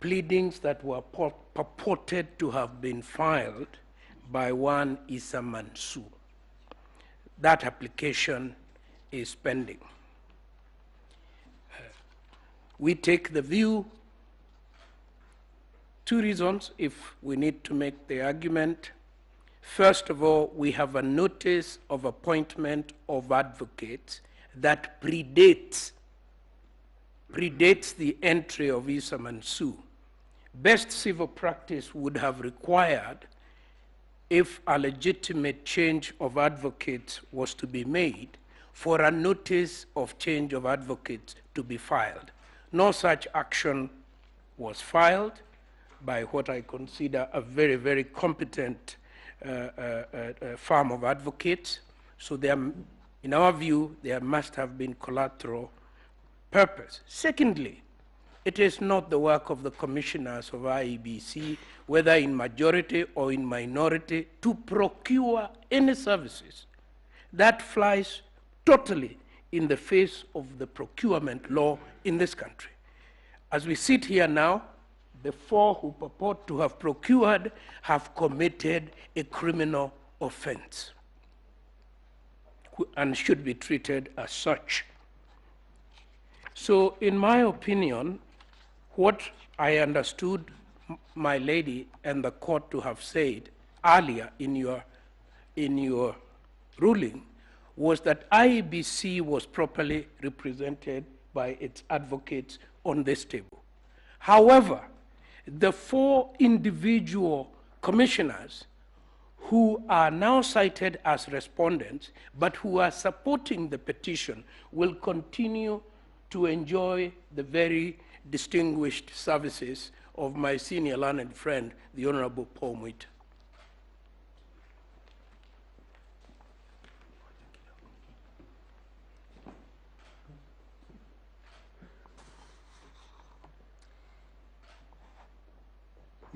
B: pleadings that were purported to have been filed by one Issa Mansour. That application is pending. We take the view, two reasons if we need to make the argument. First of all, we have a notice of appointment of advocates that predates the entry of Issa Mansour. Best civil practice would have required, if a legitimate change of advocates was to be made, for a notice of change of advocates to be filed. No such action was filed by what I consider a very, very competent firm of advocates. So there, in our view, there must have been collateral purpose. Secondly, it is not the work of the commissioners of IEBC, whether in majority or in minority, to procure any services. That flies totally in the face of the procurement law in this country. As we sit here now, the four who purport to have procured have committed a criminal offense and should be treated as such. So, in my opinion, what I understood my lady and the court to have said earlier in your ruling was that IEBC was properly represented by its advocates on this table. However, the four individual commissioners who are now cited as respondents but who are supporting the petition will continue to enjoy the very distinguished services of my senior learned friend, the Honorable Paul Mwita.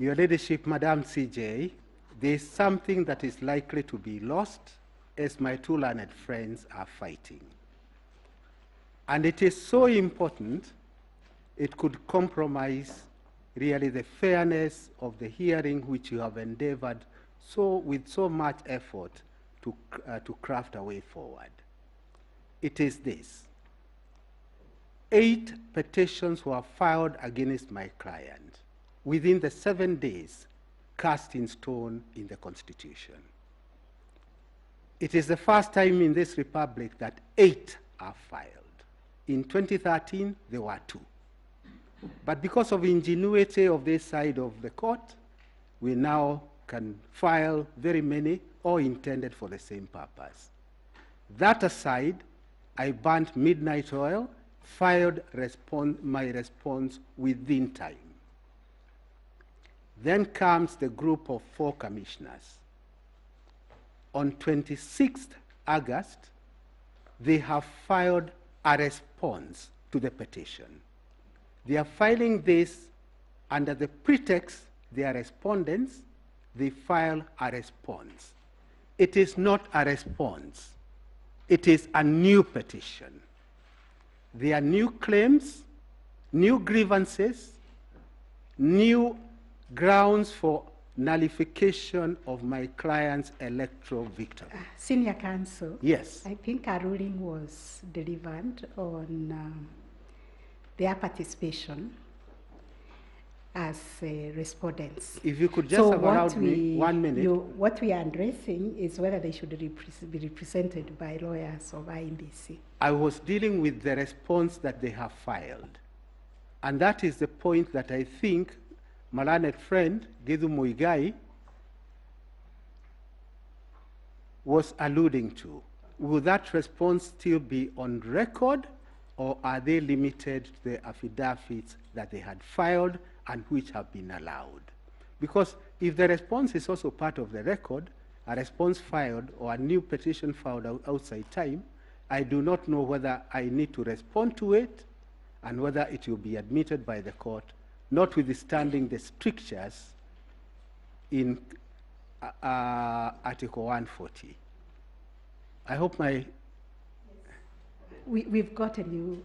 C: Your Ladyship, Madam CJ, there is something that is likely to be lost as my two learned friends are fighting. And it is so important, it could compromise really the fairness of the hearing which you have endeavored with so much effort to craft a way forward. It is this: 8 petitions were filed against my client within the 7 days cast in stone in the Constitution. It is the first time in this republic that 8 are filed. In 2013, there were 2. But because of ingenuity of this side of the court, we now can file very many, all intended for the same purpose. That aside, I burnt midnight oil, filed my response within time. Then comes the group of 4 commissioners. On 26th August, they have filed a response to the petition. They are filing this under the pretext they are respondents. They file a response. It is not a response. It is a new petition. There are new claims, new grievances, new grounds for nullification of my client's electoral victory.
D: Senior counsel.
C: Yes.
D: I think our ruling was delivered on their participation. as respondents.
C: If you could just
D: So
C: have
D: what
C: allowed me 1 minute.
D: What we are addressing is whether they should be represented by lawyers of IMBC.
C: I was dealing with the response that they have filed. And that is the point that I think my learned friend, Githu Muigai, was alluding to. Will that response still be on record, or are they limited to the affidavits that they had filed and which have been allowed? Because if the response is also part of the record, a response filed or a new petition filed outside time, I do not know whether I need to respond to it and whether it will be admitted by the court, notwithstanding the strictures in Article 140. I hope
D: We've got a new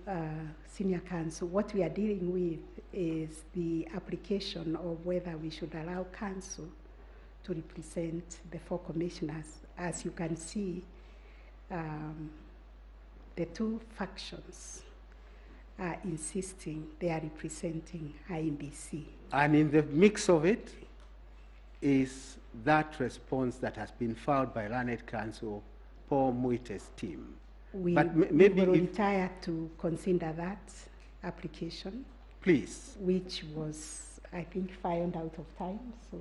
D: senior counsel. What we are dealing with is the application of whether we should allow counsel to represent the 4 commissioners. As you can see, the 2 factions are insisting they are representing IMBC.
C: And in the mix of it is that response that has been filed by learned counsel Paul Muite's team.
D: We
C: maybe
D: volunteer to consider that application.
C: Please.
D: Which was, I think, filed out of time. So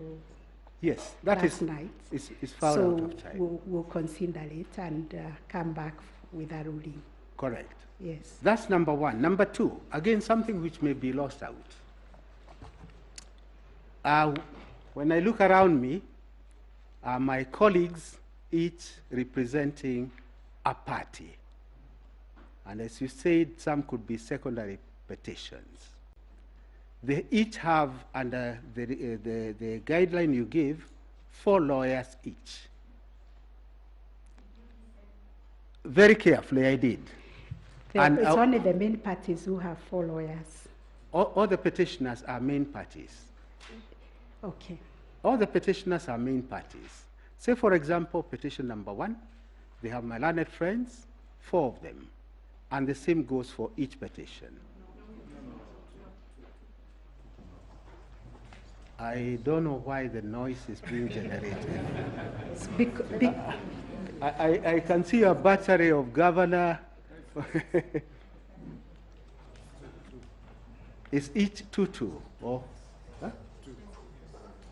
C: yes, that
D: last night.
C: Is filed out of time.
D: So we'll consider it and come back with a ruling.
C: Correct.
D: Yes.
C: That's number 1. Number 2, again, something which may be lost out. When I look around me, my colleagues each representing a party. And as you said, some could be secondary petitions. They each have, under the guideline you give, 4 lawyers each. Very carefully, I did.
D: And it's only the main parties who have 4 lawyers.
C: All the petitioners are main parties.
D: Okay.
C: All the petitioners are main parties. Say, for example, petition number 1, they have my learned friends, 4 of them. And the same goes for each petition. I don't know why the noise is being generated. I can see a battery of governor. Is each 2-2? Or, huh?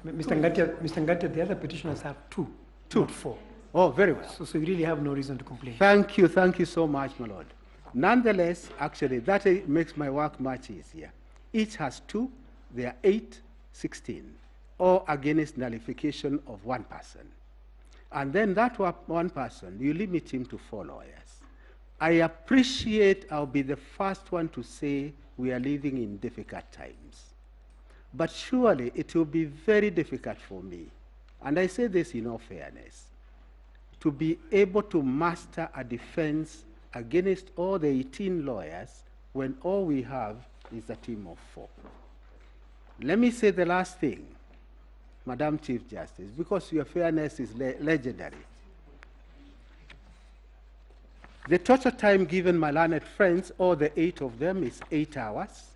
T: Mr. Ngatia, the other petitioners have 2, not 4.
C: Oh, very well.
T: So you really have no reason to complain.
C: Thank you so much, my lord. Nonetheless, actually, that makes my work much easier. Each has 2, they are 8, 16, or against nullification of 1 person. And then that 1 person, you limit him to 4 lawyers. I appreciate, I'll be the first one to say we are living in difficult times. But surely it will be very difficult for me, and I say this in all fairness, to be able to master a defense against all the 18 lawyers when all we have is a team of 4. Let me say the last thing, Madam Chief Justice, because your fairness is legendary. The total time given my learned friends, all the 8 of them, is 8 hours.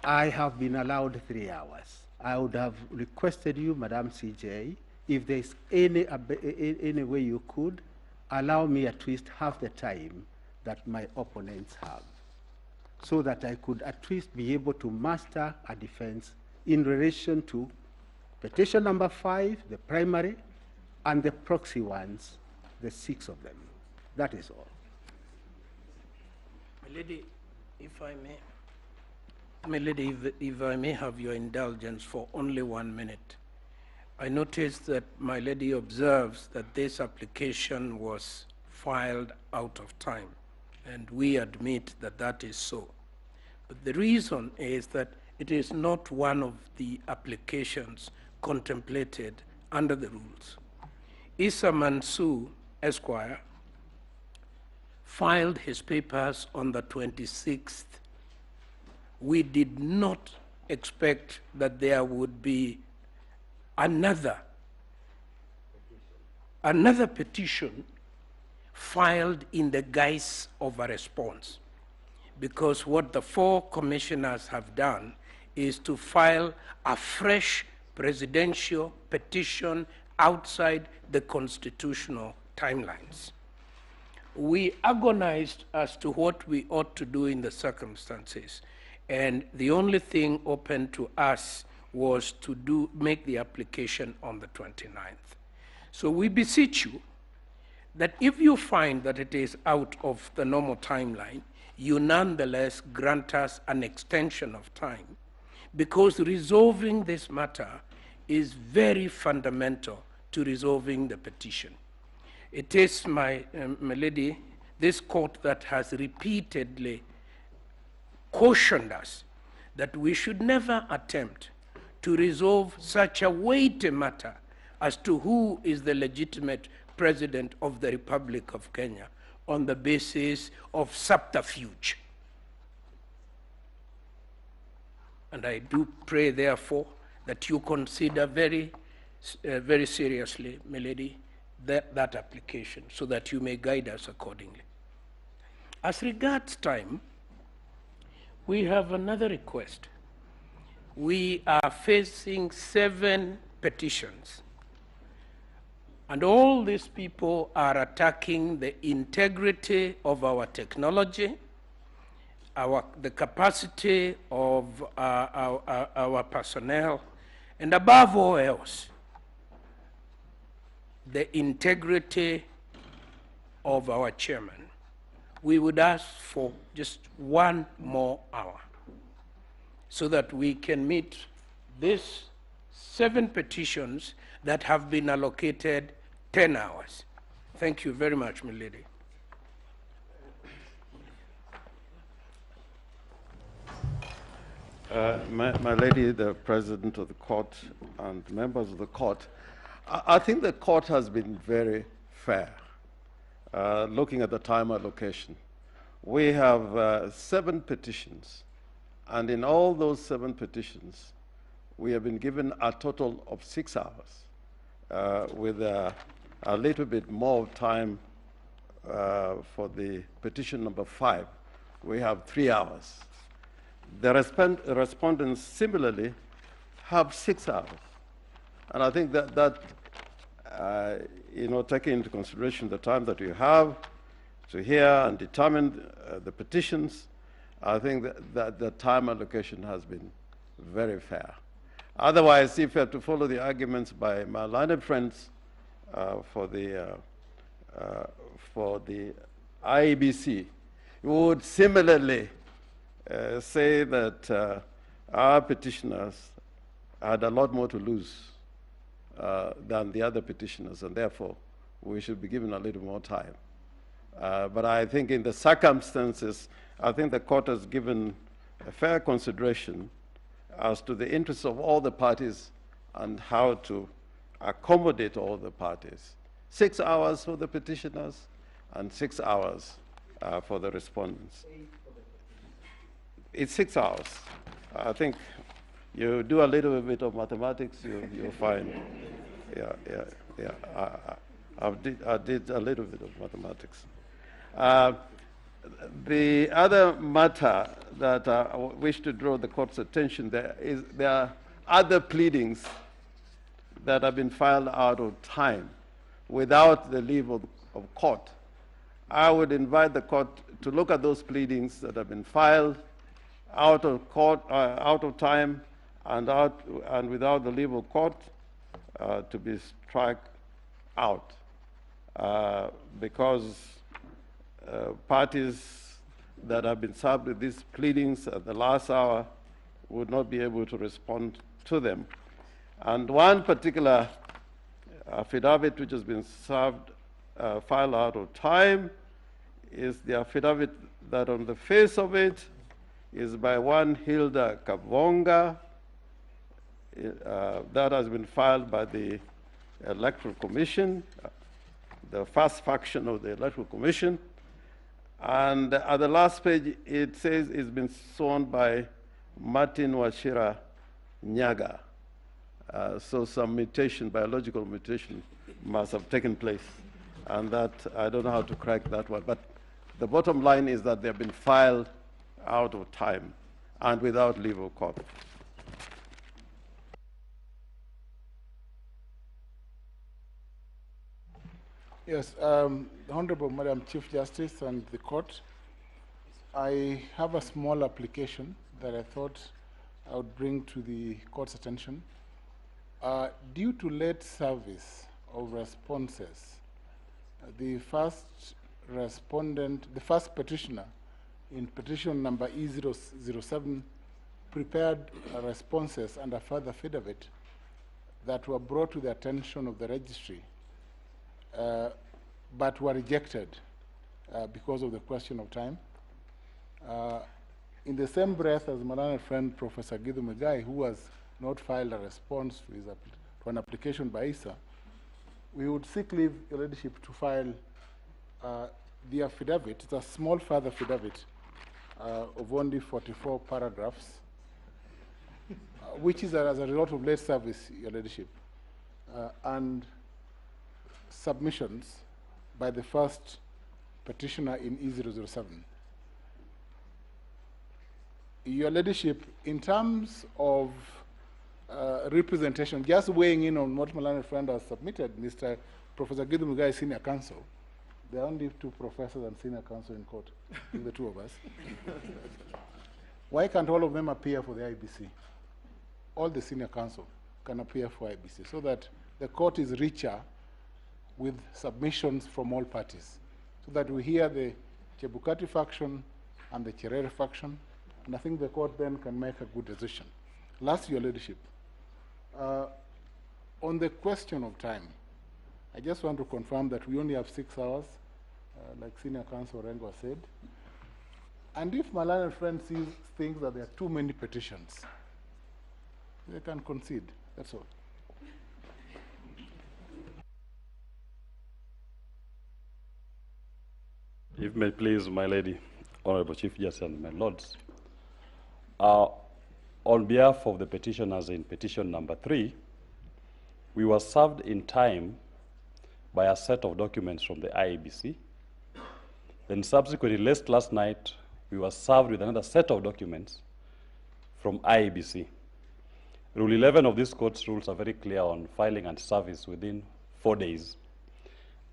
C: I have been allowed 3 hours. I would have requested you, Madam CJ, if there's any way you could, allow me at least half the time that my opponents have, so that I could at least be able to master a defense in relation to petition number 5, the primary, and the proxy ones, the 6 of them. That is all.
B: My lady, if I may. My lady, if I may have your indulgence for only 1 minute. I noticed that my lady observes that this application was filed out of time, and we admit that that is so. But the reason is that it is not one of the applications contemplated under the rules. Issa Mansour, Esquire, filed his papers on the 26th. We did not expect that there would be another petition filed in the guise of a response, because what the 4 commissioners have done is to file a fresh presidential petition outside the constitutional timelines. We agonized as to what we ought to do in the circumstances, and the only thing open to us was to make the application on the 29th. So we beseech you that if you find that it is out of the normal timeline, you nonetheless grant us an extension of time, because resolving this matter is very fundamental to resolving the petition. It is, my lady, this court that has repeatedly cautioned us that we should never attempt to resolve such a weighty matter as to who is the legitimate president of the Republic of Kenya on the basis of subterfuge. And I do pray, therefore, that you consider very seriously, my lady, that application, so that you may guide us accordingly. As regards time, we have another request. We are facing 7 petitions, and all these people are attacking the integrity of our technology, the capacity of our personnel, and above all else, the integrity of our chairman. We would ask for just 1 more hour so that we can meet these 7 petitions that have been allocated 10 hours. Thank you very much, my lady.
E: My lady, the President of the court and members of the court, I think the court has been very fair, looking at the time allocation. We have 7 petitions, and in all those 7 petitions, we have been given a total of 6 hours, with a little bit more time for the petition number 5. We have 3 hours. The respondents similarly have 6 hours. And I think that taking into consideration the time that you have to hear and determine the petitions, I think that the time allocation has been very fair. Otherwise, if you have to follow the arguments by my learned friends for the IEBC, you would similarly say that our petitioners had a lot more to lose than the other petitioners, and therefore we should be given a little more time. But I think in the circumstances, I think the court has given a fair consideration as to the interests of all the parties and how to accommodate all the parties. 6 hours for the petitioners and 6 hours for the respondents. It's 6 hours. I think you do a little bit of mathematics, you'll find. I did a little bit of mathematics. The other matter that I wish to draw the court's attention there are other pleadings that have been filed out of time without the leave of court. I would invite the court to look at those pleadings that have been filed out of court, out of time, and without the leave of court, to be struck out, because parties that have been served with these pleadings at the last hour would not be able to respond to them. And one particular affidavit which has been served, filed out of time, is the affidavit that on the face of it is by one Hilda Kavonga. That has been filed by the Electoral Commission, the first faction of the Electoral Commission. And at the last page, it says it's been sworn by Martin Wachira Nyaga. So some mutation, biological mutation, must have taken place. And that, I don't know how to crack that one. But the bottom line is that they've been filed out of time and without leave of court.
O: Yes, Honorable Madam Chief Justice and the court, I have a small application that I thought I would bring to the court's attention. Due to late service of responses, the first respondent, the first petitioner in petition number E007 prepared responses and a further affidavit that were brought to the attention of the registry, but were rejected because of the question of time. In the same breath as my learned friend Professor Githurano, who has not filed a response to, to an application by ISA, we would seek leave, Your Ladyship, to file the affidavit. It's a small further affidavit of only 44 paragraphs, which is as a result of late service, Your Ladyship, and submissions by the first petitioner in E007. Your Ladyship, in terms of representation, just weighing in on what my learned friend has submitted, Mr. Professor Githurano, senior counsel. There are only two professors and senior counsel in court, the two of us. Why can't all of them appear for the IBC? All the senior counsel can appear for IBC so that the court is richer with submissions from all parties, so that we hear the Chebukati faction and the Cherere faction, and I think the court then can make a good decision. Last, Your Ladyship, on the question of time, I just want to confirm that we only have 6 hours, like Senior Counsel Rengo said. And if my learned friend thinks that there are too many petitions, they can concede. That's all.
G: If may please, my lady, Honorable Chief Justice and my lords, on behalf of the petitioners in petition number 3, we were served in time by a set of documents from the IEBC. Then subsequently, last night, we were served with another set of documents from IEBC. Rule 11 of this court's rules are very clear on filing and service within 4 days.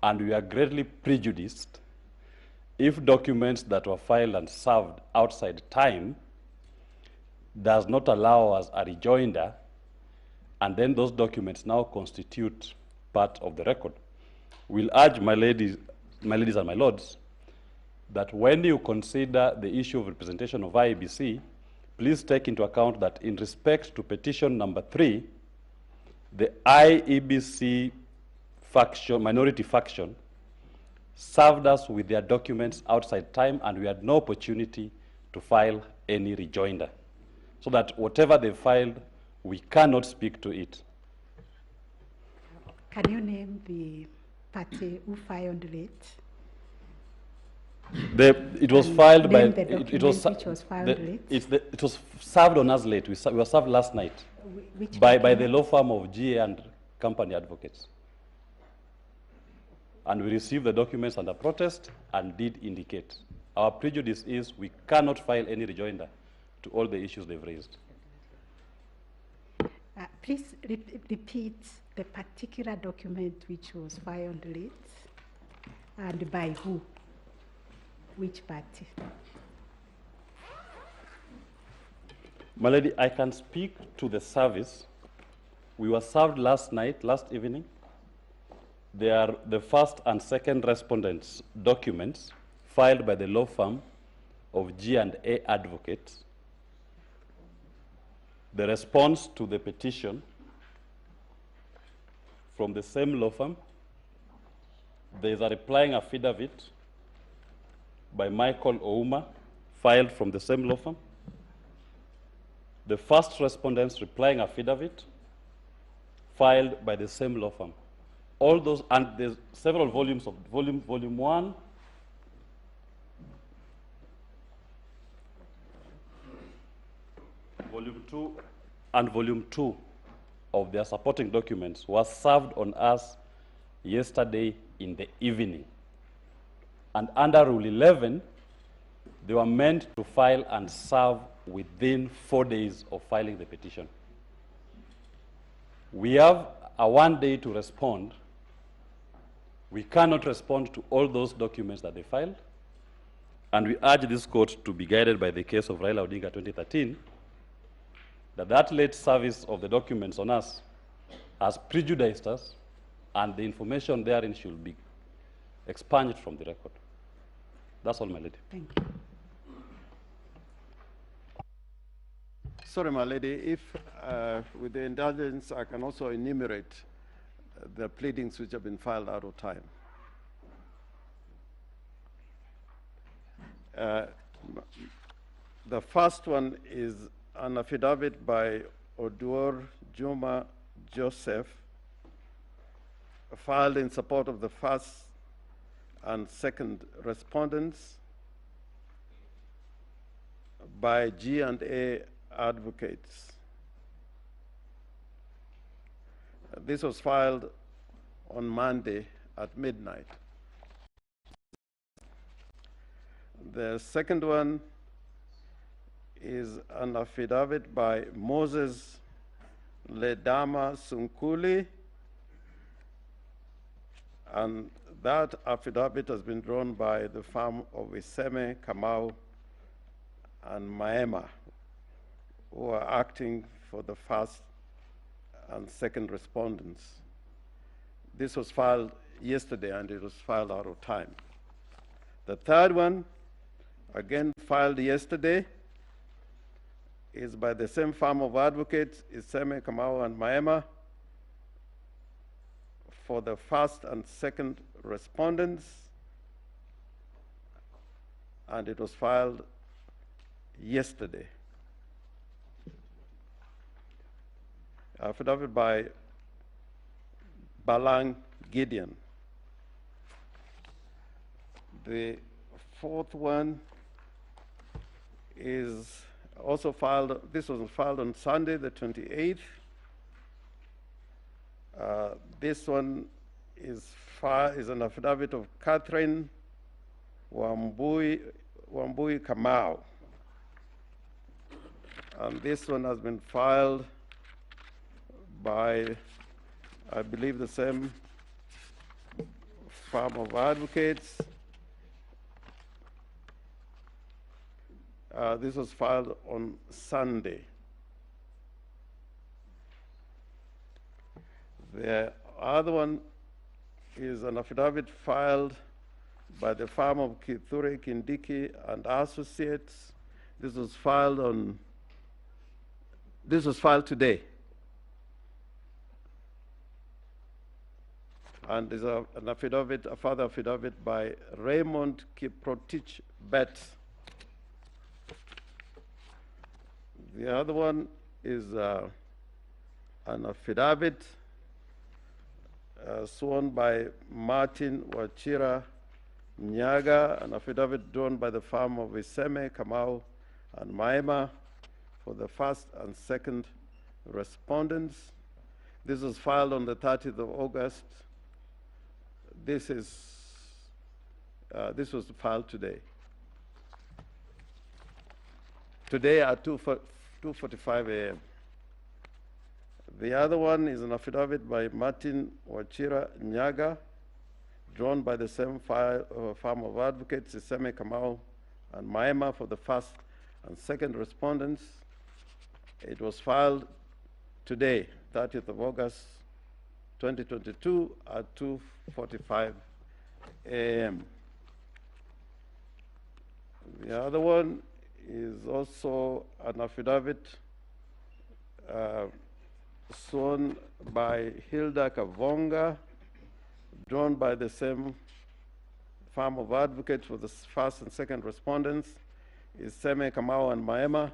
G: And we are greatly prejudiced if documents that were filed and served outside time does not allow us a rejoinder, and then those documents now constitute part of the record. We'll urge my ladies and my lords that when you consider the issue of representation of IEBC, please take into account that in respect to petition number 3, the IEBC faction, minority faction, served us with their documents outside time, and we had no opportunity to file any rejoinder. So that whatever they filed, we cannot speak to it.
D: Can you name the party who filed late?
G: It was filed by.
D: It was filed late.
G: It was served on us late. We were served last night by the law firm of GA and Company Advocates. And we received the documents under protest and did indicate. Our prejudice is we cannot file any rejoinder to all the issues they've raised.
D: Please repeat the particular document which was filed late and by who, which party.
G: My lady, I can speak to the service. We were served last night, last evening. They are the first and second respondents' documents filed by the law firm of G&A Advocates. The response to the petition from the same law firm. There is a replying affidavit by Michael Ouma, filed from the same law firm. The first respondent's replying affidavit, filed by the same law firm. All those, and there's several volumes of volume 1, volume 2, and volume 2 of their supporting documents was served on us yesterday in the evening. And under Rule 11, They were meant to file and serve within 4 days of filing the petition. We have a 1 day to respond. We cannot respond to all those documents that they filed, and we urge this court to be guided by the case of Raila Odinga 2013, that late service of the documents on us has prejudiced us, and the information therein should be expunged from the record. That's all, my lady.
D: Thank you.
E: Sorry, my lady, if with the indulgence, I can also enumerate the pleadings which have been filed out of time. The first one is an affidavit by Oduor Juma Joseph, filed in support of the first and second respondents by G&A advocates. This was filed on Monday at midnight. The second one is an affidavit by Moses Ledama Sunkuli, and that affidavit has been drawn by the firm of Iseme, Kamau, and Maema, who are acting for the first and second respondents. This was filed yesterday, and it was filed out of time. The third one, again filed yesterday, is by the same firm of advocates, Iseme, Kamau, and Maema, for the first and second respondents, and it was filed yesterday. Affidavit by Balang Gideon. The fourth one is also filed, this was filed on Sunday, the 28th. This one is an affidavit of Catherine Wambui Kamau. And this one has been filed by, I believe, the same firm of advocates. This was filed on Sunday. The other one is an affidavit filed by the firm of Kithure Kindiki and Associates. This was filed today. And there's an affidavit, a further affidavit by Raymond Kiprotich Bet. The other one is an affidavit sworn by Martin Wachira Nyaga, an affidavit drawn by the firm of Iseme, Kamau, and Maema for the first and second respondents. This was filed on the 30th of August. This was filed today. Today at 2:45 a.m. The other one is an affidavit by Martin Wachira Nyaga, drawn by the same firm of advocates, Iseme, Kamau, and Maema for the first and second respondents. It was filed today, 30th of August, 2022 at 2:45 a.m. The other one is also an affidavit sworn by Hilda Kavonga, drawn by the same firm of advocates for the first and second respondents, is Iseme, Kamau, and Maema,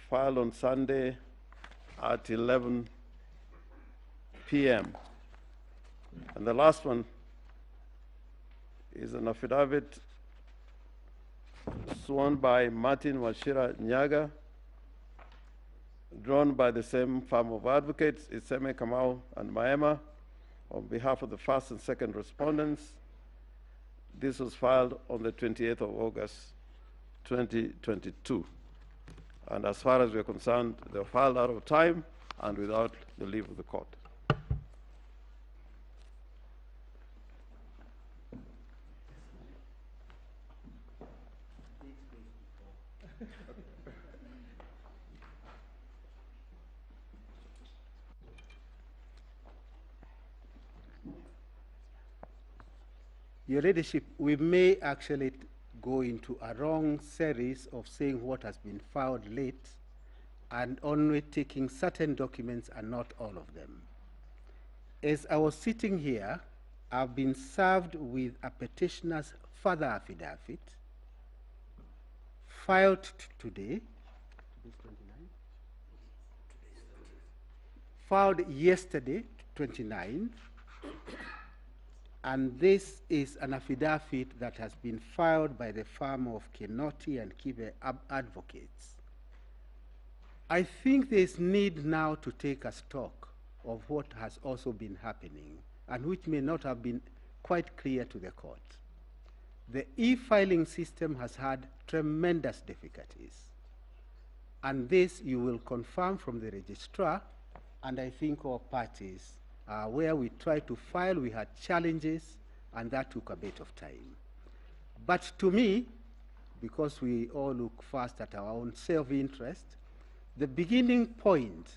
E: filed on Sunday at 11 p.m. And the last one is an affidavit sworn by Martin Wachira Nyaga, drawn by the same firm of advocates, Iseme, Kamau, and Maema, on behalf of the first and second respondents. This was filed on the 28th of August, 2022. And as far as we are concerned, they were filed out of time and without the leave of the court.
C: Your Ladyship, we may actually go into a wrong series of saying what has been filed late and only taking certain documents and not all of them. As I was sitting here, I've been served with a petitioner's further affidavit filed today, filed yesterday, 29, and this is an affidavit that has been filed by the firm of Kenoti and Kibe Advocates. I think there is need now to take a stock of what has also been happening and which may not have been quite clear to the court. The e-filing system has had tremendous difficulties, and this you will confirm from the registrar, and I think all parties where we tried to file, we had challenges, and that took a bit of time. But to me, because we all look first at our own self-interest, the beginning point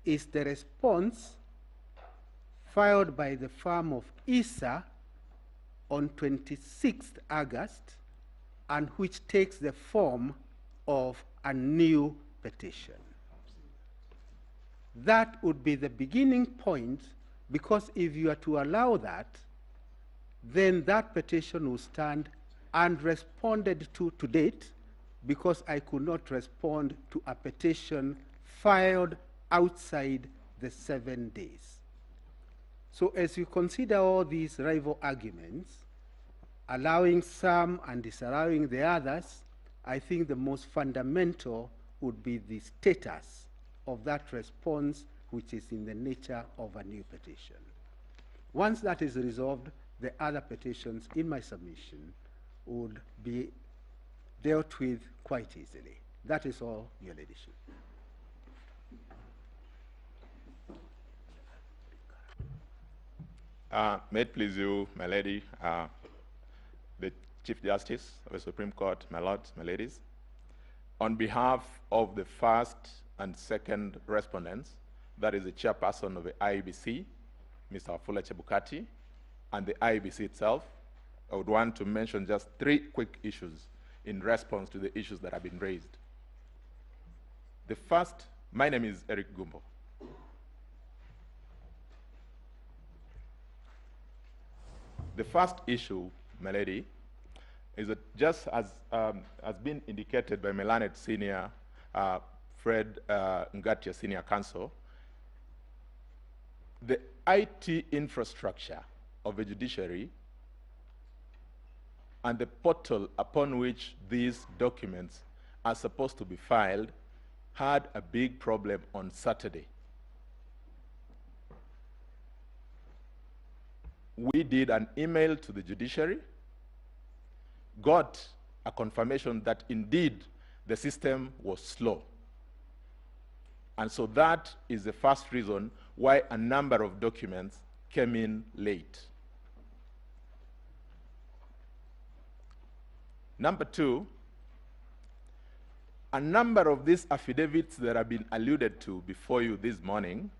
C: is the response filed by the firm of ISA on 26th August, and which takes the form of a new petition. That would be the beginning point, because if you are to allow that, then that petition will stand unresponded to date, because I could not respond to a petition filed outside the 7 days. So as you consider all these rival arguments, allowing some and disallowing the others, I think the most fundamental would be the status of that response, which is in the nature of a new petition. Once that is resolved, the other petitions in my submission would be dealt with quite easily. That is all, Your Ladyship.
U: May it please you, my lady, the Chief Justice of the Supreme Court, my lords, my ladies, on behalf of the first and second respondents, that is the chairperson of the IEBC, Mr. Afula Chebukati, and the IEBC itself, I would want to mention just 3 quick issues in response to the issues that have been raised. The first, my name is Eric Gumbo. The first issue, my lady, is that just as has been indicated by Melanet Senior, Fred Ngatia Senior Counsel, the IT infrastructure of the judiciary and the portal upon which these documents are supposed to be filed had a big problem on Saturday. We did an email to the judiciary, got a confirmation that indeed the system was slow. And so that is the first reason why a number of documents came in late. Number 2, a number of these affidavits that have been alluded to before you this morning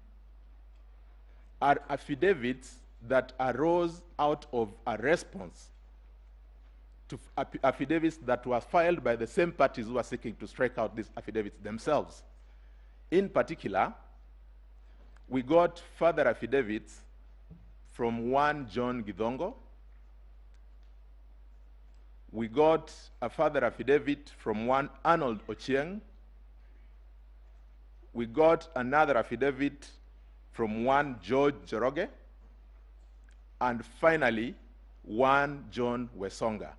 U: are affidavits that arose out of a response to affidavits that were filed by the same parties who are seeking to strike out these affidavits themselves. In particular, we got further affidavits from one John Githongo. We got a further affidavit from one Arnold Ochieng. We got another affidavit from one George Joroge. And finally, one John Wesonga.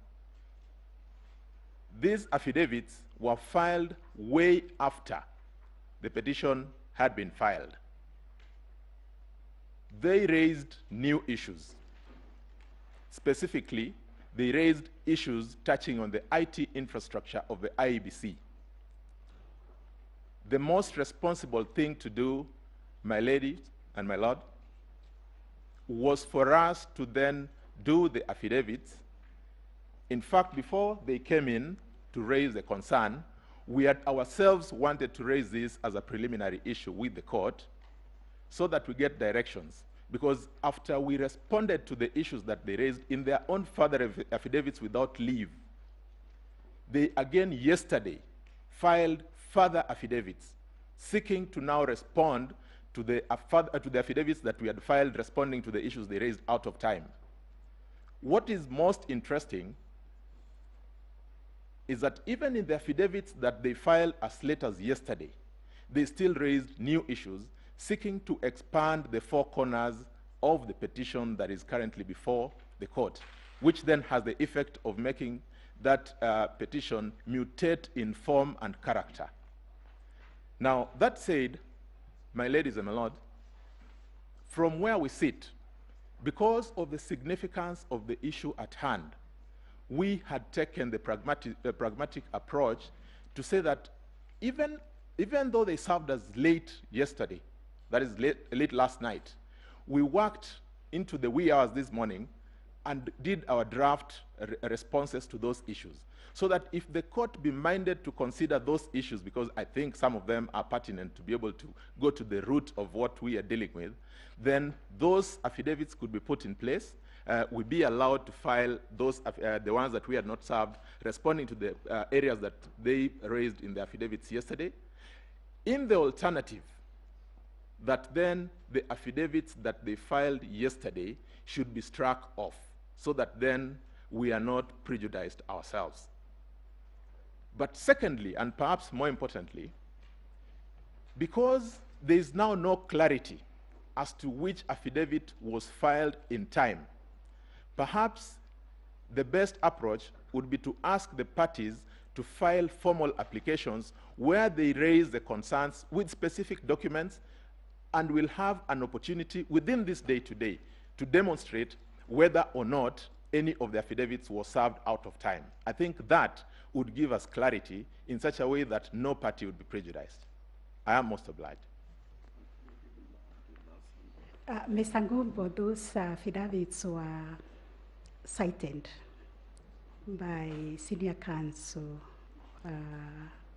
U: These affidavits were filed way after the petition had been filed. They raised new issues. Specifically, they raised issues touching on the IT infrastructure of the IEBC. The most responsible thing to do, my lady and my lord, was for us to then do the affidavits. In fact, before they came in to raise the concern, we had ourselves wanted to raise this as a preliminary issue with the court so that we get directions. Because after we responded to the issues that they raised in their own further affidavits without leave, they again yesterday filed further affidavits seeking to now respond to the affidavits that we had filed responding to the issues they raised out of time. What is most interesting is that even in the affidavits that they filed as late as yesterday, they still raised new issues seeking to expand the four corners of the petition that is currently before the court, which then has the effect of making that petition mutate in form and character. Now, that said, my ladies and my lord, from where we sit, because of the significance of the issue at hand, we had taken the pragmatic approach to say that even though they served us late yesterday, that is late last night, we worked into the wee hours this morning and did our draft responses to those issues, so that if the court be minded to consider those issues, because I think some of them are pertinent to be able to go to the root of what we are dealing with, then those affidavits could be put in place. We be allowed to file those, the ones that we had not served, responding to the areas that they raised in the affidavits yesterday. In the alternative, that then the affidavits that they filed yesterday should be struck off, so that then we are not prejudiced ourselves. But secondly, and perhaps more importantly, because there is now no clarity as to which affidavit was filed in time, perhaps the best approach would be to ask the parties to file formal applications where they raise the concerns with specific documents, and we'll have an opportunity within this day today to demonstrate whether or not any of the affidavits was served out of time. I think that would give us clarity in such a way that no party would be prejudiced. I am most obliged.
D: Mr. Ngumbo, those affidavits were cited by Senior Counsel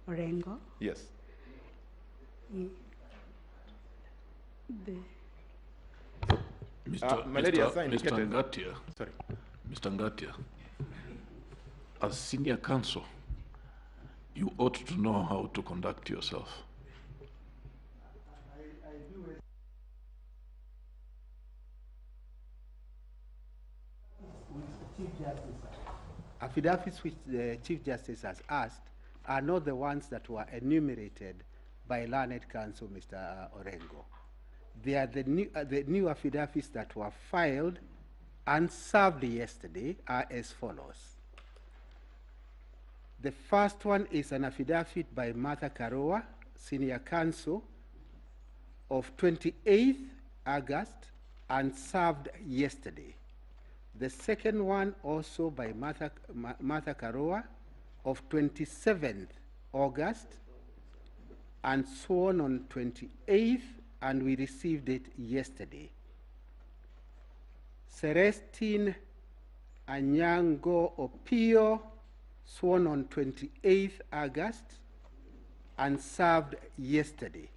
D: Orengo.
U: Yes.
A: Mr. Ngatia, sorry. Mr. Ngatia, as senior counsel, you ought to know how to conduct yourself.
C: Affidavits which the Chief Justice has asked are not the ones that were enumerated by learned counsel, Mr. Orengo. They are the new affidavits that were filed and served yesterday are as follows. The first one is an affidavit by Martha Karoa, Senior Counsel, of 28th August and served yesterday. The second one also by Martha Karoa of 27th August and sworn on 28th, and we received it yesterday. Celestine Anyango Opio, sworn on 28th August and served yesterday.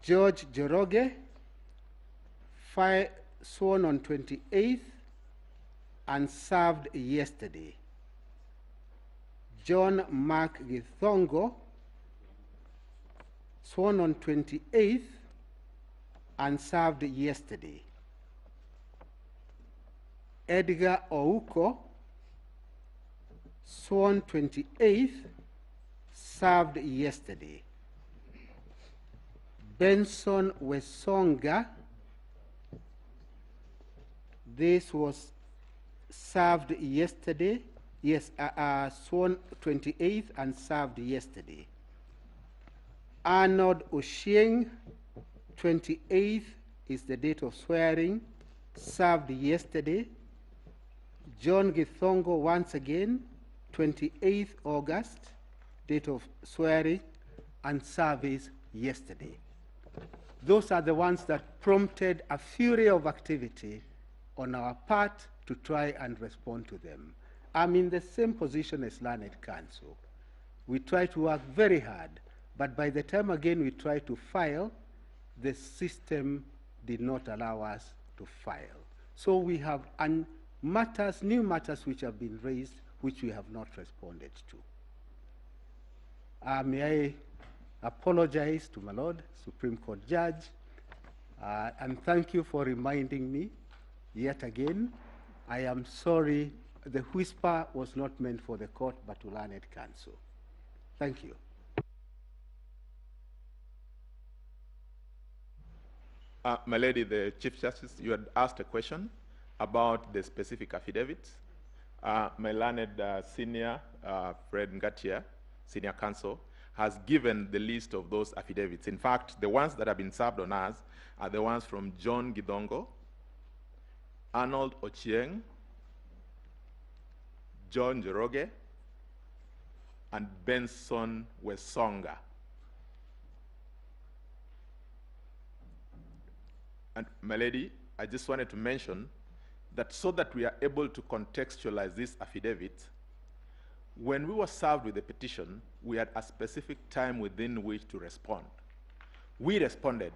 C: George Joroge, sworn on 28th and served yesterday. John Mark Githongo, sworn on 28th and served yesterday. Edgar Ouko, sworn 28th, served yesterday. Benson Wesonga, this was served yesterday. Yes, sworn 28th and served yesterday. Arnold Oshieng, 28th is the date of swearing, served yesterday. John Githongo once again, 28th August, date of swearing and service yesterday. Those are the ones that prompted a fury of activity on our part to try and respond to them. I'm in the same position as Learned Counsel. We try to work very hard, but by the time again we try to file, the system did not allow us to file. So we have new matters which have been raised, which we have not responded to. May I apologize to my Lord, Supreme Court Judge, and thank you for reminding me yet again. I am sorry, the whisper was not meant for the court, but to Learned Counsel. Thank you.
U: My lady, the Chief Justice, you had asked a question about the specific affidavits. My learned senior, Fred Ngatia, senior counsel, has given the list of those affidavits. In fact, the ones that have been served on us are the ones from John Githongo, Arnold Ochieng, John Joroge, and Benson Wesonga. And my lady, I just wanted to mention that so that we are able to contextualize this affidavit, when we were served with the petition, we had a specific time within which to respond. We responded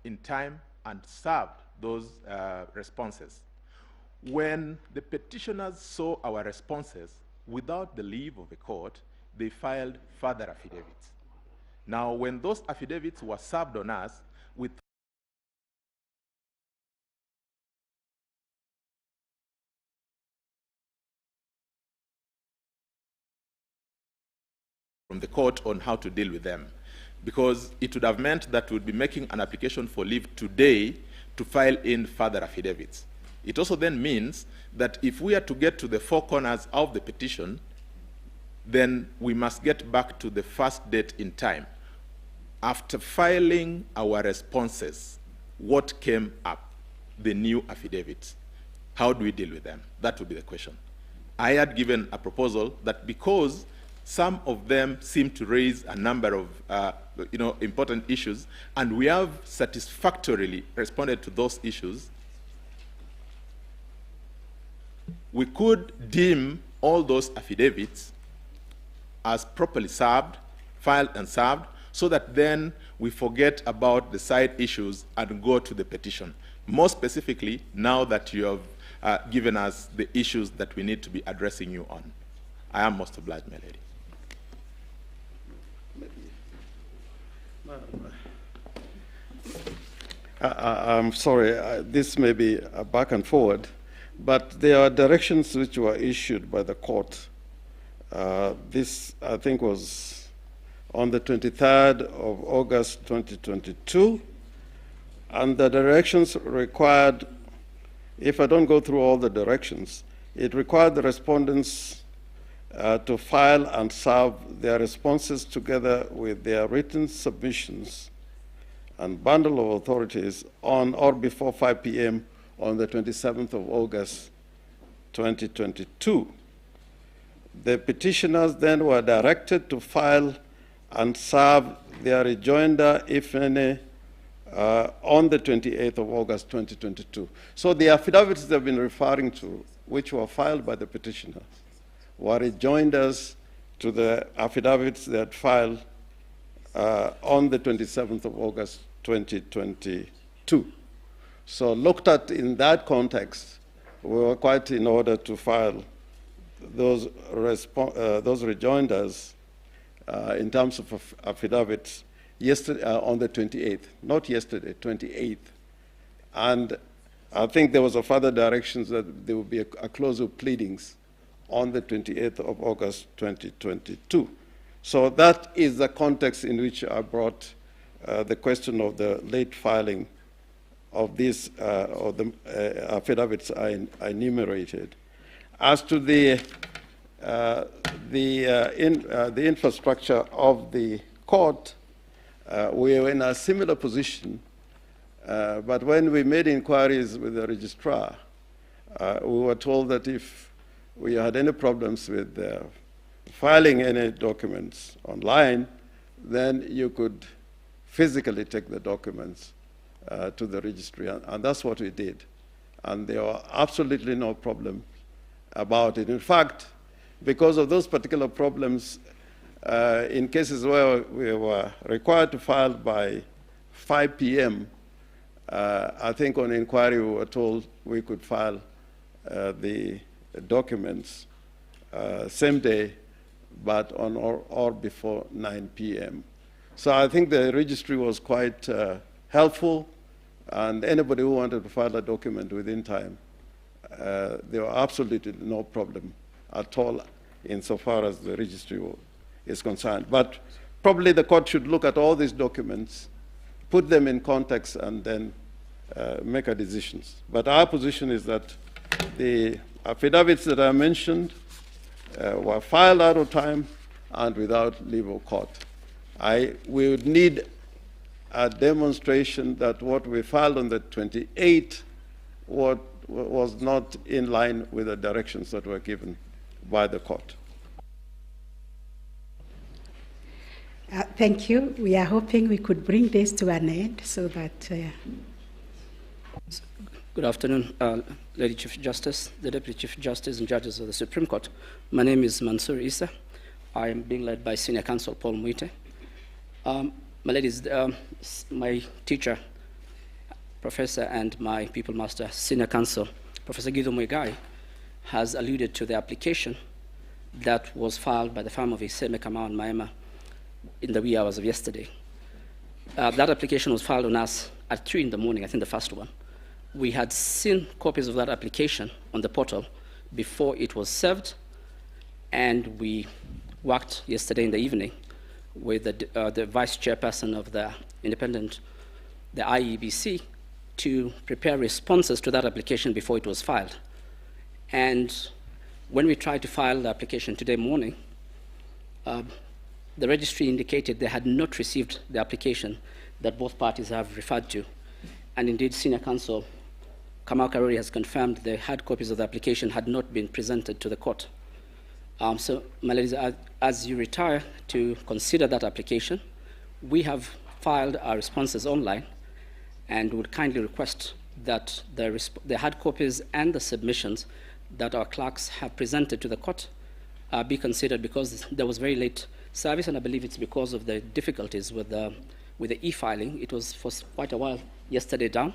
U: in time and served those responses. When the petitioners saw our responses, without the leave of the court, they filed further affidavits. Now, when those affidavits were served on us, we from the court on how to deal with them, because it would have meant that we would be making an application for leave today to file in further affidavits. It also then means that if we are to get to the four corners of the petition, then we must get back to the first date in time. After filing our responses, what came up? The new affidavits. How do we deal with them? That would be the question. I had given a proposal that because some of them seem to raise a number of important issues, and we have satisfactorily responded to those issues, we could deem all those affidavits as properly served, filed and served, so that then we forget about the side issues and go to the petition. More specifically, now that you have given us the issues that we need to be addressing you on. I am most obliged, my lady.
E: I'm sorry, this may be a back and forward, but there are directions which were issued by the court. This, I think, was on the 23rd of August 2022, and the directions required, if I don't go through all the directions, it required the respondents to file and serve their responses together with their written submissions and bundle of authorities on or before 5 p.m. on the 27th of August 2022. The petitioners then were directed to file and serve their rejoinder, if any, on the 28th of August 2022. So the affidavits they've been referring to, which were filed by the petitioners, were rejoinders to the affidavits they had filed on the 27th of August 2022. So looked at in that context, we were quite in order to file those rejoinders in terms of affidavits yesterday, on the 28th, not yesterday, 28th. And I think there was a further directions that there would be a close of pleadings on the 28th of August 2022. So that is the context in which I brought the question of the late filing of these or the affidavits I enumerated. As to the infrastructure of the court, we were in a similar position, but when we made inquiries with the registrar, we were told that if we had any problems with filing any documents online, then you could physically take the documents to the registry, and that's what we did. And there were absolutely no problem about it. In fact, because of those particular problems, in cases where we were required to file by 5 p.m., I think on inquiry we were told we could file the documents same day, but on or before 9 p.m. So I think the registry was quite helpful, and anybody who wanted to file a document within time, there were absolutely no problem at all insofar as the registry is concerned. But probably the court should look at all these documents, put them in context, and then make a decision. But our position is that the affidavits that I mentioned were filed out of time and without leave of court. We would need a demonstration that what we filed on the 28th was not in line with the directions that were given by the court.
D: Thank you. We are hoping we could bring this to an end so that...
F: Good afternoon, Lady Chief Justice, the Deputy Chief Justice and judges of the Supreme Court. My name is Mansour Issa. I am being led by Senior Counsel Paul Mwite. My ladies, my teacher, professor, and my people master, Senior Counsel, Professor Githurano Muigai, has alluded to the application that was filed by the firm of Iseme Kamau and Maema in the wee hours of yesterday. That application was filed on us at 3 in the morning, I think the first one. We had seen copies of that application on the portal before it was served, and we worked yesterday in the evening with the vice chairperson of the the IEBC, to prepare responses to that application before it was filed. And when we tried to file the application today morning, the registry indicated they had not received the application that both parties have referred to. And indeed, Senior Counsel Kamau Karori has confirmed the hard copies of the application had not been presented to the court. So, my ladies, as you retire to consider that application, we have filed our responses online and would kindly request that the hard copies and the submissions that our clerks have presented to the court be considered, because there was very late service, and I believe it's because of the difficulties with the e-filing. It was for quite a while yesterday down,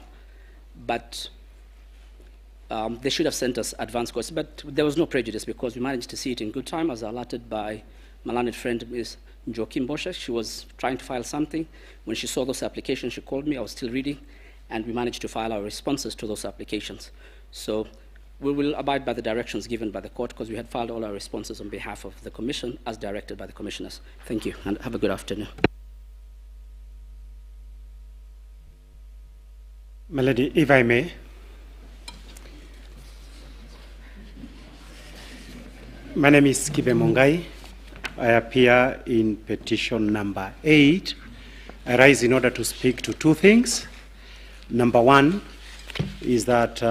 F: but they should have sent us advance copies, but there was no prejudice because we managed to see it in good time, as alerted by my learned friend, Ms. Joaquim Bosche. She was trying to file something. When she saw those applications, she called me. I was still reading, and we managed to file our responses to those applications. So we will abide by the directions given by the court, because we had filed all our responses on behalf of the Commission as directed by the Commissioners. Thank you, and have a good afternoon.
H: My lady, if I may. My name is Kibe Mongai. I appear in petition number 8. I rise in order to speak to two things. Number one is that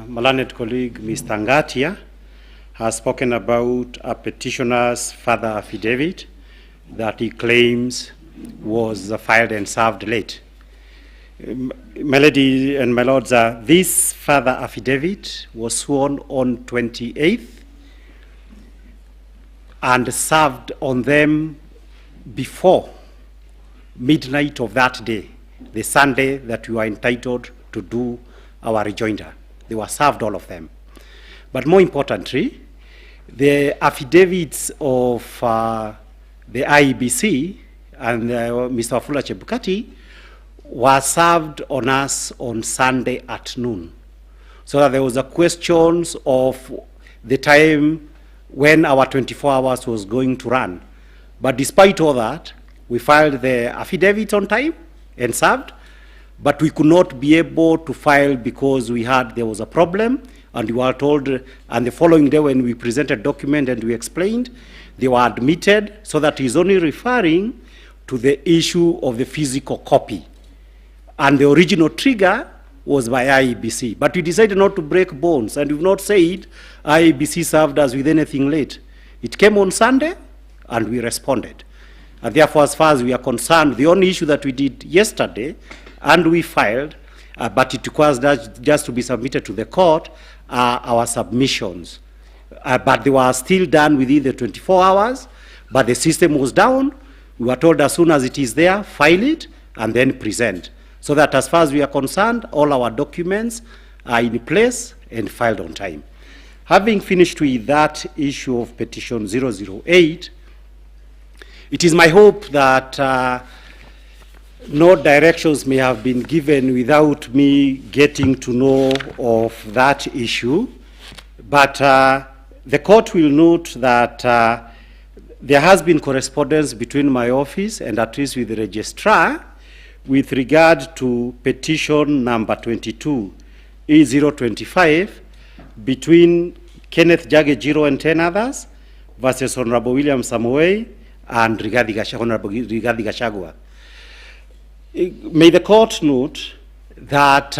H: my learned colleague, Mr. Ngatia, has spoken about a petitioner's further affidavit that he claims was filed and served late. My lady and my lords, this further affidavit was sworn on 28th and served on them before midnight of that day, the Sunday that we were entitled to do our rejoinder. They were served, all of them. But more importantly, the affidavits of the IEBC and Mr. Wafula Chebukati were served on us on Sunday at noon. So that there was a question of the time when our 24 hours was going to run. But despite all that, we filed the affidavit on time and served, but we could not be able to file because there was a problem, and we were told, and the following day when we presented document and we explained, they were admitted, so that he's only referring to the issue of the physical copy. And the original trigger was by IEBC. But we decided not to break bones, and we've not said IEBC served us with anything late. It came on Sunday, and we responded. And therefore, as far as we are concerned, the only issue that we did yesterday, and we filed, but it requires that just to be submitted to the court, are our submissions. But they were still done within the 24 hours, but the system was down. We were told as soon as it is there, file it, and then present. So that as far as we are concerned, all our documents are in place and filed on time. Having finished with that issue of petition 008, it is my hope that no directions may have been given without me getting to know of that issue. But the court will note that there has been correspondence between my office and at least with the registrar with regard to petition number 22, E025, between Kenneth Jage Jiro and 10 others versus Honorable William Samoei and Honorable Rigathi Gachagua. May the court note that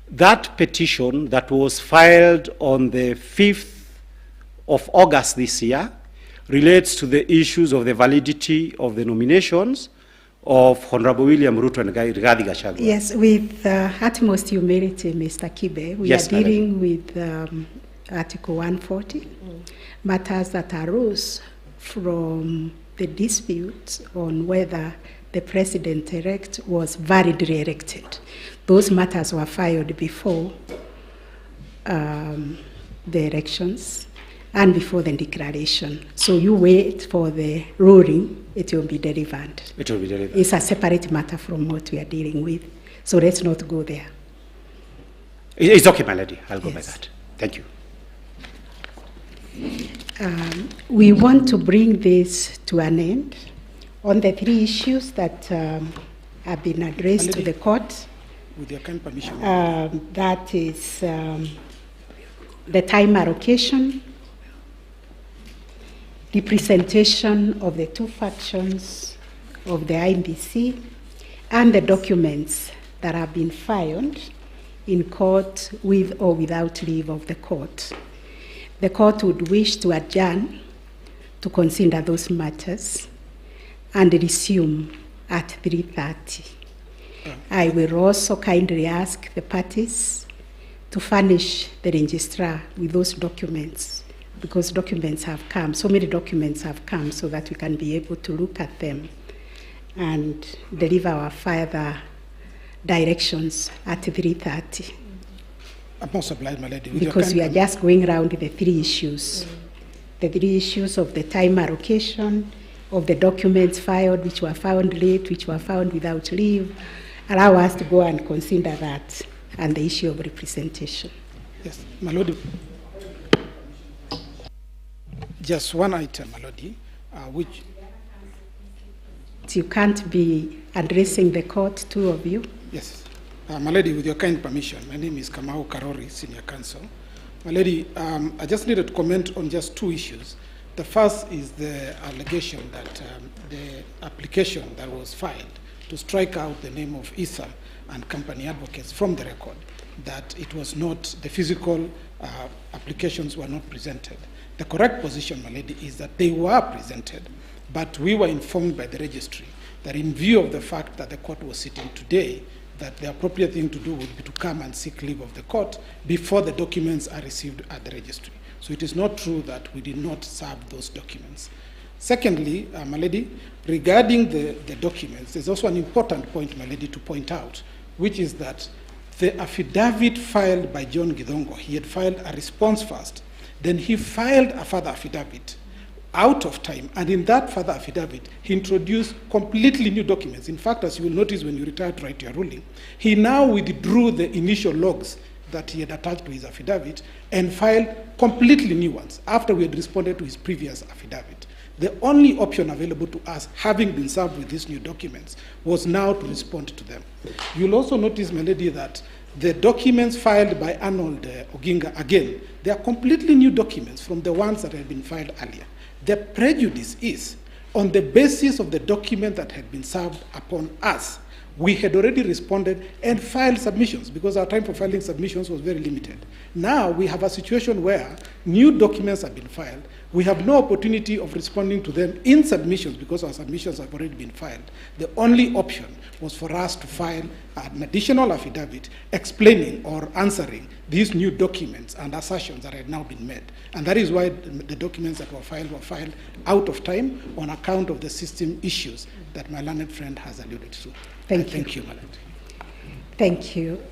H: that petition that was filed on the 5th of August this year relates to the issues of the validity of the nominations of Honorable William Ruto and Rigathi Gachagua.
D: Yes, with utmost humility, Mr. Kibe, we are dealing with Article 140, matters that arose from the dispute on whether the president-elect was validly elected. Those matters were filed before the elections and before the declaration. So you wait for the ruling, it will be delivered.
H: It will be delivered.
D: It's a separate matter from what we are dealing with. So let's not go there.
H: It's okay, my lady. I'll go by that. Thank you.
D: We want to bring this to an end on the three issues that have been addressed to the court.
T: With your kind permission.
D: That is the time allocation, the presentation of the two factions of the IBC, and the documents that have been filed in court with or without leave of the court. The court would wish to adjourn to consider those matters and resume at 3:30. I will also kindly ask the parties to furnish the registrar with those documents, because documents have come, so many documents have come, so that we can be able to look at them and deliver our further directions at 3:30.
T: I'm not obliged, my lady.
D: Because we are just going around the three issues. The three issues of the time allocation, of the documents filed, which were found late, which were found without leave. Allow us to go and consider that, and the issue of representation.
T: Yes, my lord. Just one item, my lord, which...
D: You can't be addressing the court, two of you.
T: Yes. My lady, with your kind permission, my name is Kamau Karori, Senior Counsel. My lady, I just needed to comment on just two issues. The first is the allegation that the application that was filed to strike out the name of ISA and company advocates from the record, that it was not, the physical applications were not presented. The correct position, my lady, is that they were presented, but we were informed by the registry that in view of the fact that the court was sitting today, that the appropriate thing to do would be to come and seek leave of the court before the documents are received at the registry. So it is not true that we did not serve those documents. Secondly, my lady, regarding the documents, there's also an important point, my lady, to point out, which is that the affidavit filed by John Githongo, he had filed a response first, then he filed a further affidavit out of time, and in that further affidavit, he introduced completely new documents. In fact, as you will notice when you retire to write your ruling, he now withdrew the initial logs that he had attached to his affidavit and filed completely new ones after we had responded to his previous affidavit. The only option available to us, having been served with these new documents, was now to respond to them. You'll also notice, my lady, that the documents filed by Arnold Oginga, again, they are completely new documents from the ones that had been filed earlier. The prejudice is, on the basis of the document that had been served upon us, we had already responded and filed submissions because our time for filing submissions was very limited. Now we have a situation where new documents have been filed. We have no opportunity of responding to them in submissions because our submissions have already been filed. The only option was for us to file an additional affidavit explaining or answering these new documents and assertions that had now been made. And that is why the documents that were filed out of time on account of the system issues that my learned friend has alluded to.
D: Thank you.
T: Thank you, my lord.
B: Thank you.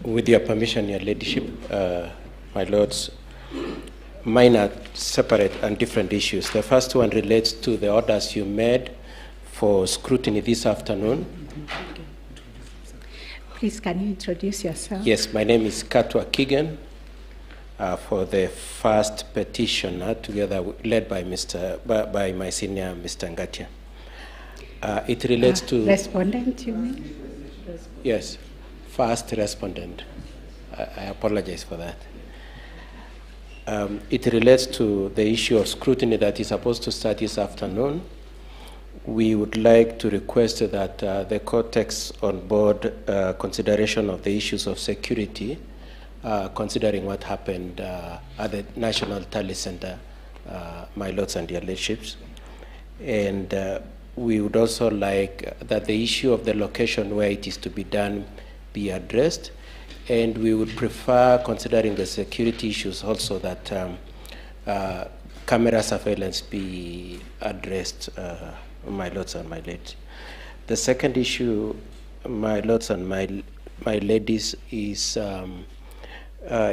B: With your permission, your ladyship, my lords, mine are separate and different issues. The first one relates to the orders you made for scrutiny this afternoon.
D: Please, can you introduce yourself?
B: Yes, my name is Katwa Kigen, for the first petitioner, led by by my senior, Mr. Ngatia. It relates to
D: respondent, you mean?
B: Yes, first respondent. I apologize for that. It relates to the issue of scrutiny that is supposed to start this afternoon. We would like to request that the court takes on board consideration of the issues of security, considering what happened at the National Tally Center, my lords and your lordships. And we would also like that the issue of the location where it is to be done be addressed. And we would prefer, considering the security issues also, that camera surveillance be addressed, my lords and my ladies. The second issue, my lords and my ladies, is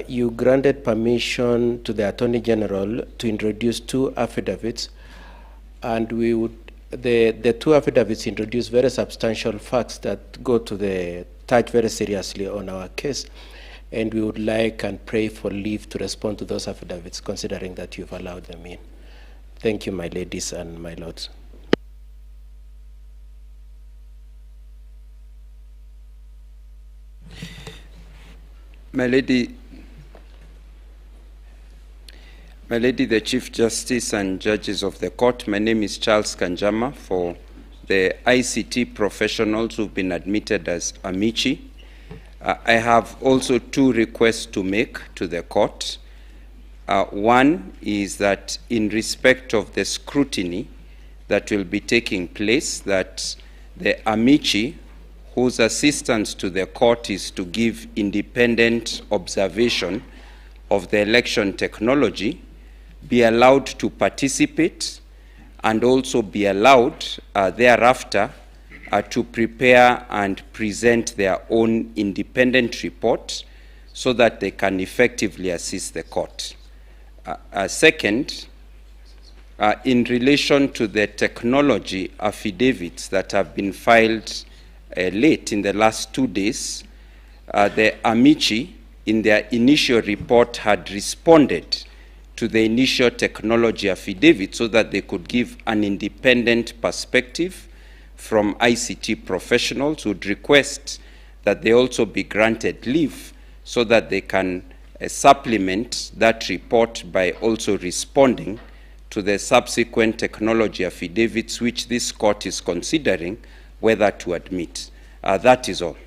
B: you granted permission to the Attorney General to introduce 2 affidavits, and we would, the 2 affidavits introduce very substantial facts that go to touch very seriously on our case, and we would like and pray for leave to respond to those affidavits, considering that you've allowed them in. Thank you, my ladies and my lords.
R: My lady, the Chief Justice and judges of the court, my name is Charles Kanjama for the ICT professionals who've been admitted as amici. I have also 2 requests to make to the court. One is that in respect of the scrutiny that will be taking place, that the amici whose assistance to the court is to give independent observation of the election technology be allowed to participate and also be allowed thereafter to prepare and present their own independent report so that they can effectively assist the court. Second, in relation to the technology affidavits that have been filed late in the last 2 days, the amici in their initial report had responded to the initial technology affidavit so that they could give an independent perspective from ICT professionals. Would request that they also be granted leave so that they can supplement that report by also responding to the subsequent technology affidavits which this court is considering whether to admit. That is all.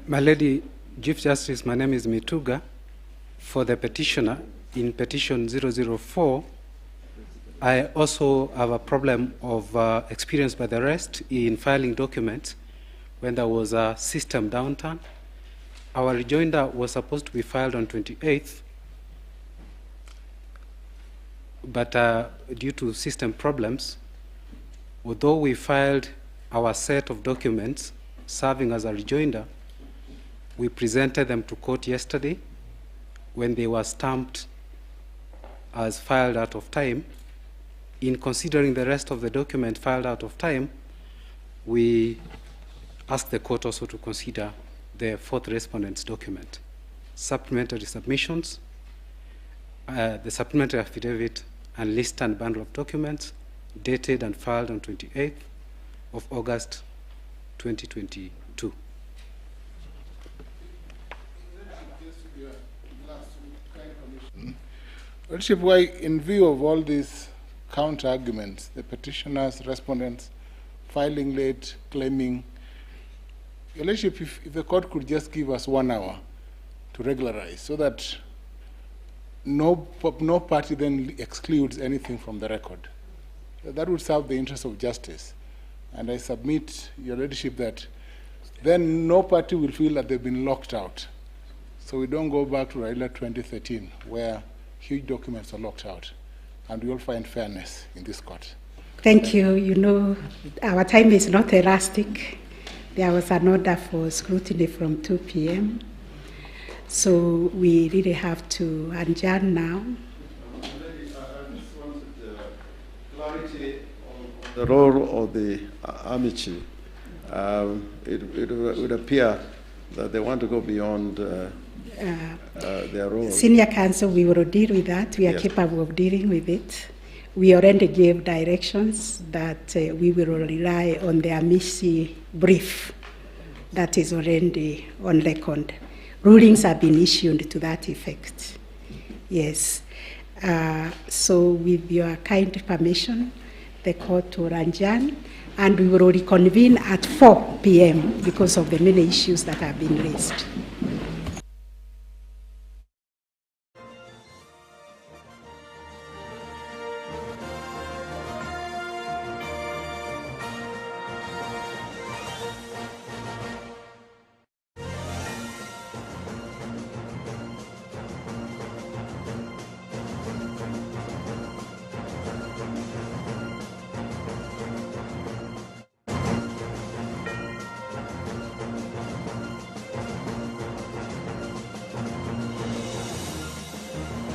L: My Lady Chief Justice, my name is Mituga. For the petitioner, in petition 004, I also have a problem of experience by the rest in filing documents when there was a system downturn. Our rejoinder was supposed to be filed on 28th, but due to system problems, although we filed our set of documents serving as a rejoinder, we presented them to court yesterday when they were stamped as filed out of time. In considering the rest of the document filed out of time, we asked the court also to consider the 4th respondent's document. Supplementary submissions the supplementary affidavit and list and bundle of documents dated and filed on 28th of August 2022.
O: Lordship, why, in view of all these counter arguments, the petitioners, respondents, filing late, claiming, Your Lordship, if the court could just give us 1 hour to regularize so that no party then excludes anything from the record, that would serve the interest of justice. And I submit, Your Lordship, that then no party will feel that they've been locked out. So we don't go back to Raila 2013, where huge documents are locked out, and we will find fairness in this court.
D: Thank you. You know, our time is not elastic. There was an order for scrutiny from 2 p.m., so we really have to adjourn now.
E: I just wanted clarity on the role of the amici. It would appear that they want to go beyond their role.
D: Senior counsel, we will deal with that. We are capable of dealing with it. We already gave directions that we will rely on the amici brief that is already on record. Rulings have been issued to that effect. Yes. So with your kind permission, the court will adjourn, and we will reconvene at 4 p.m. because of the many issues that have been raised.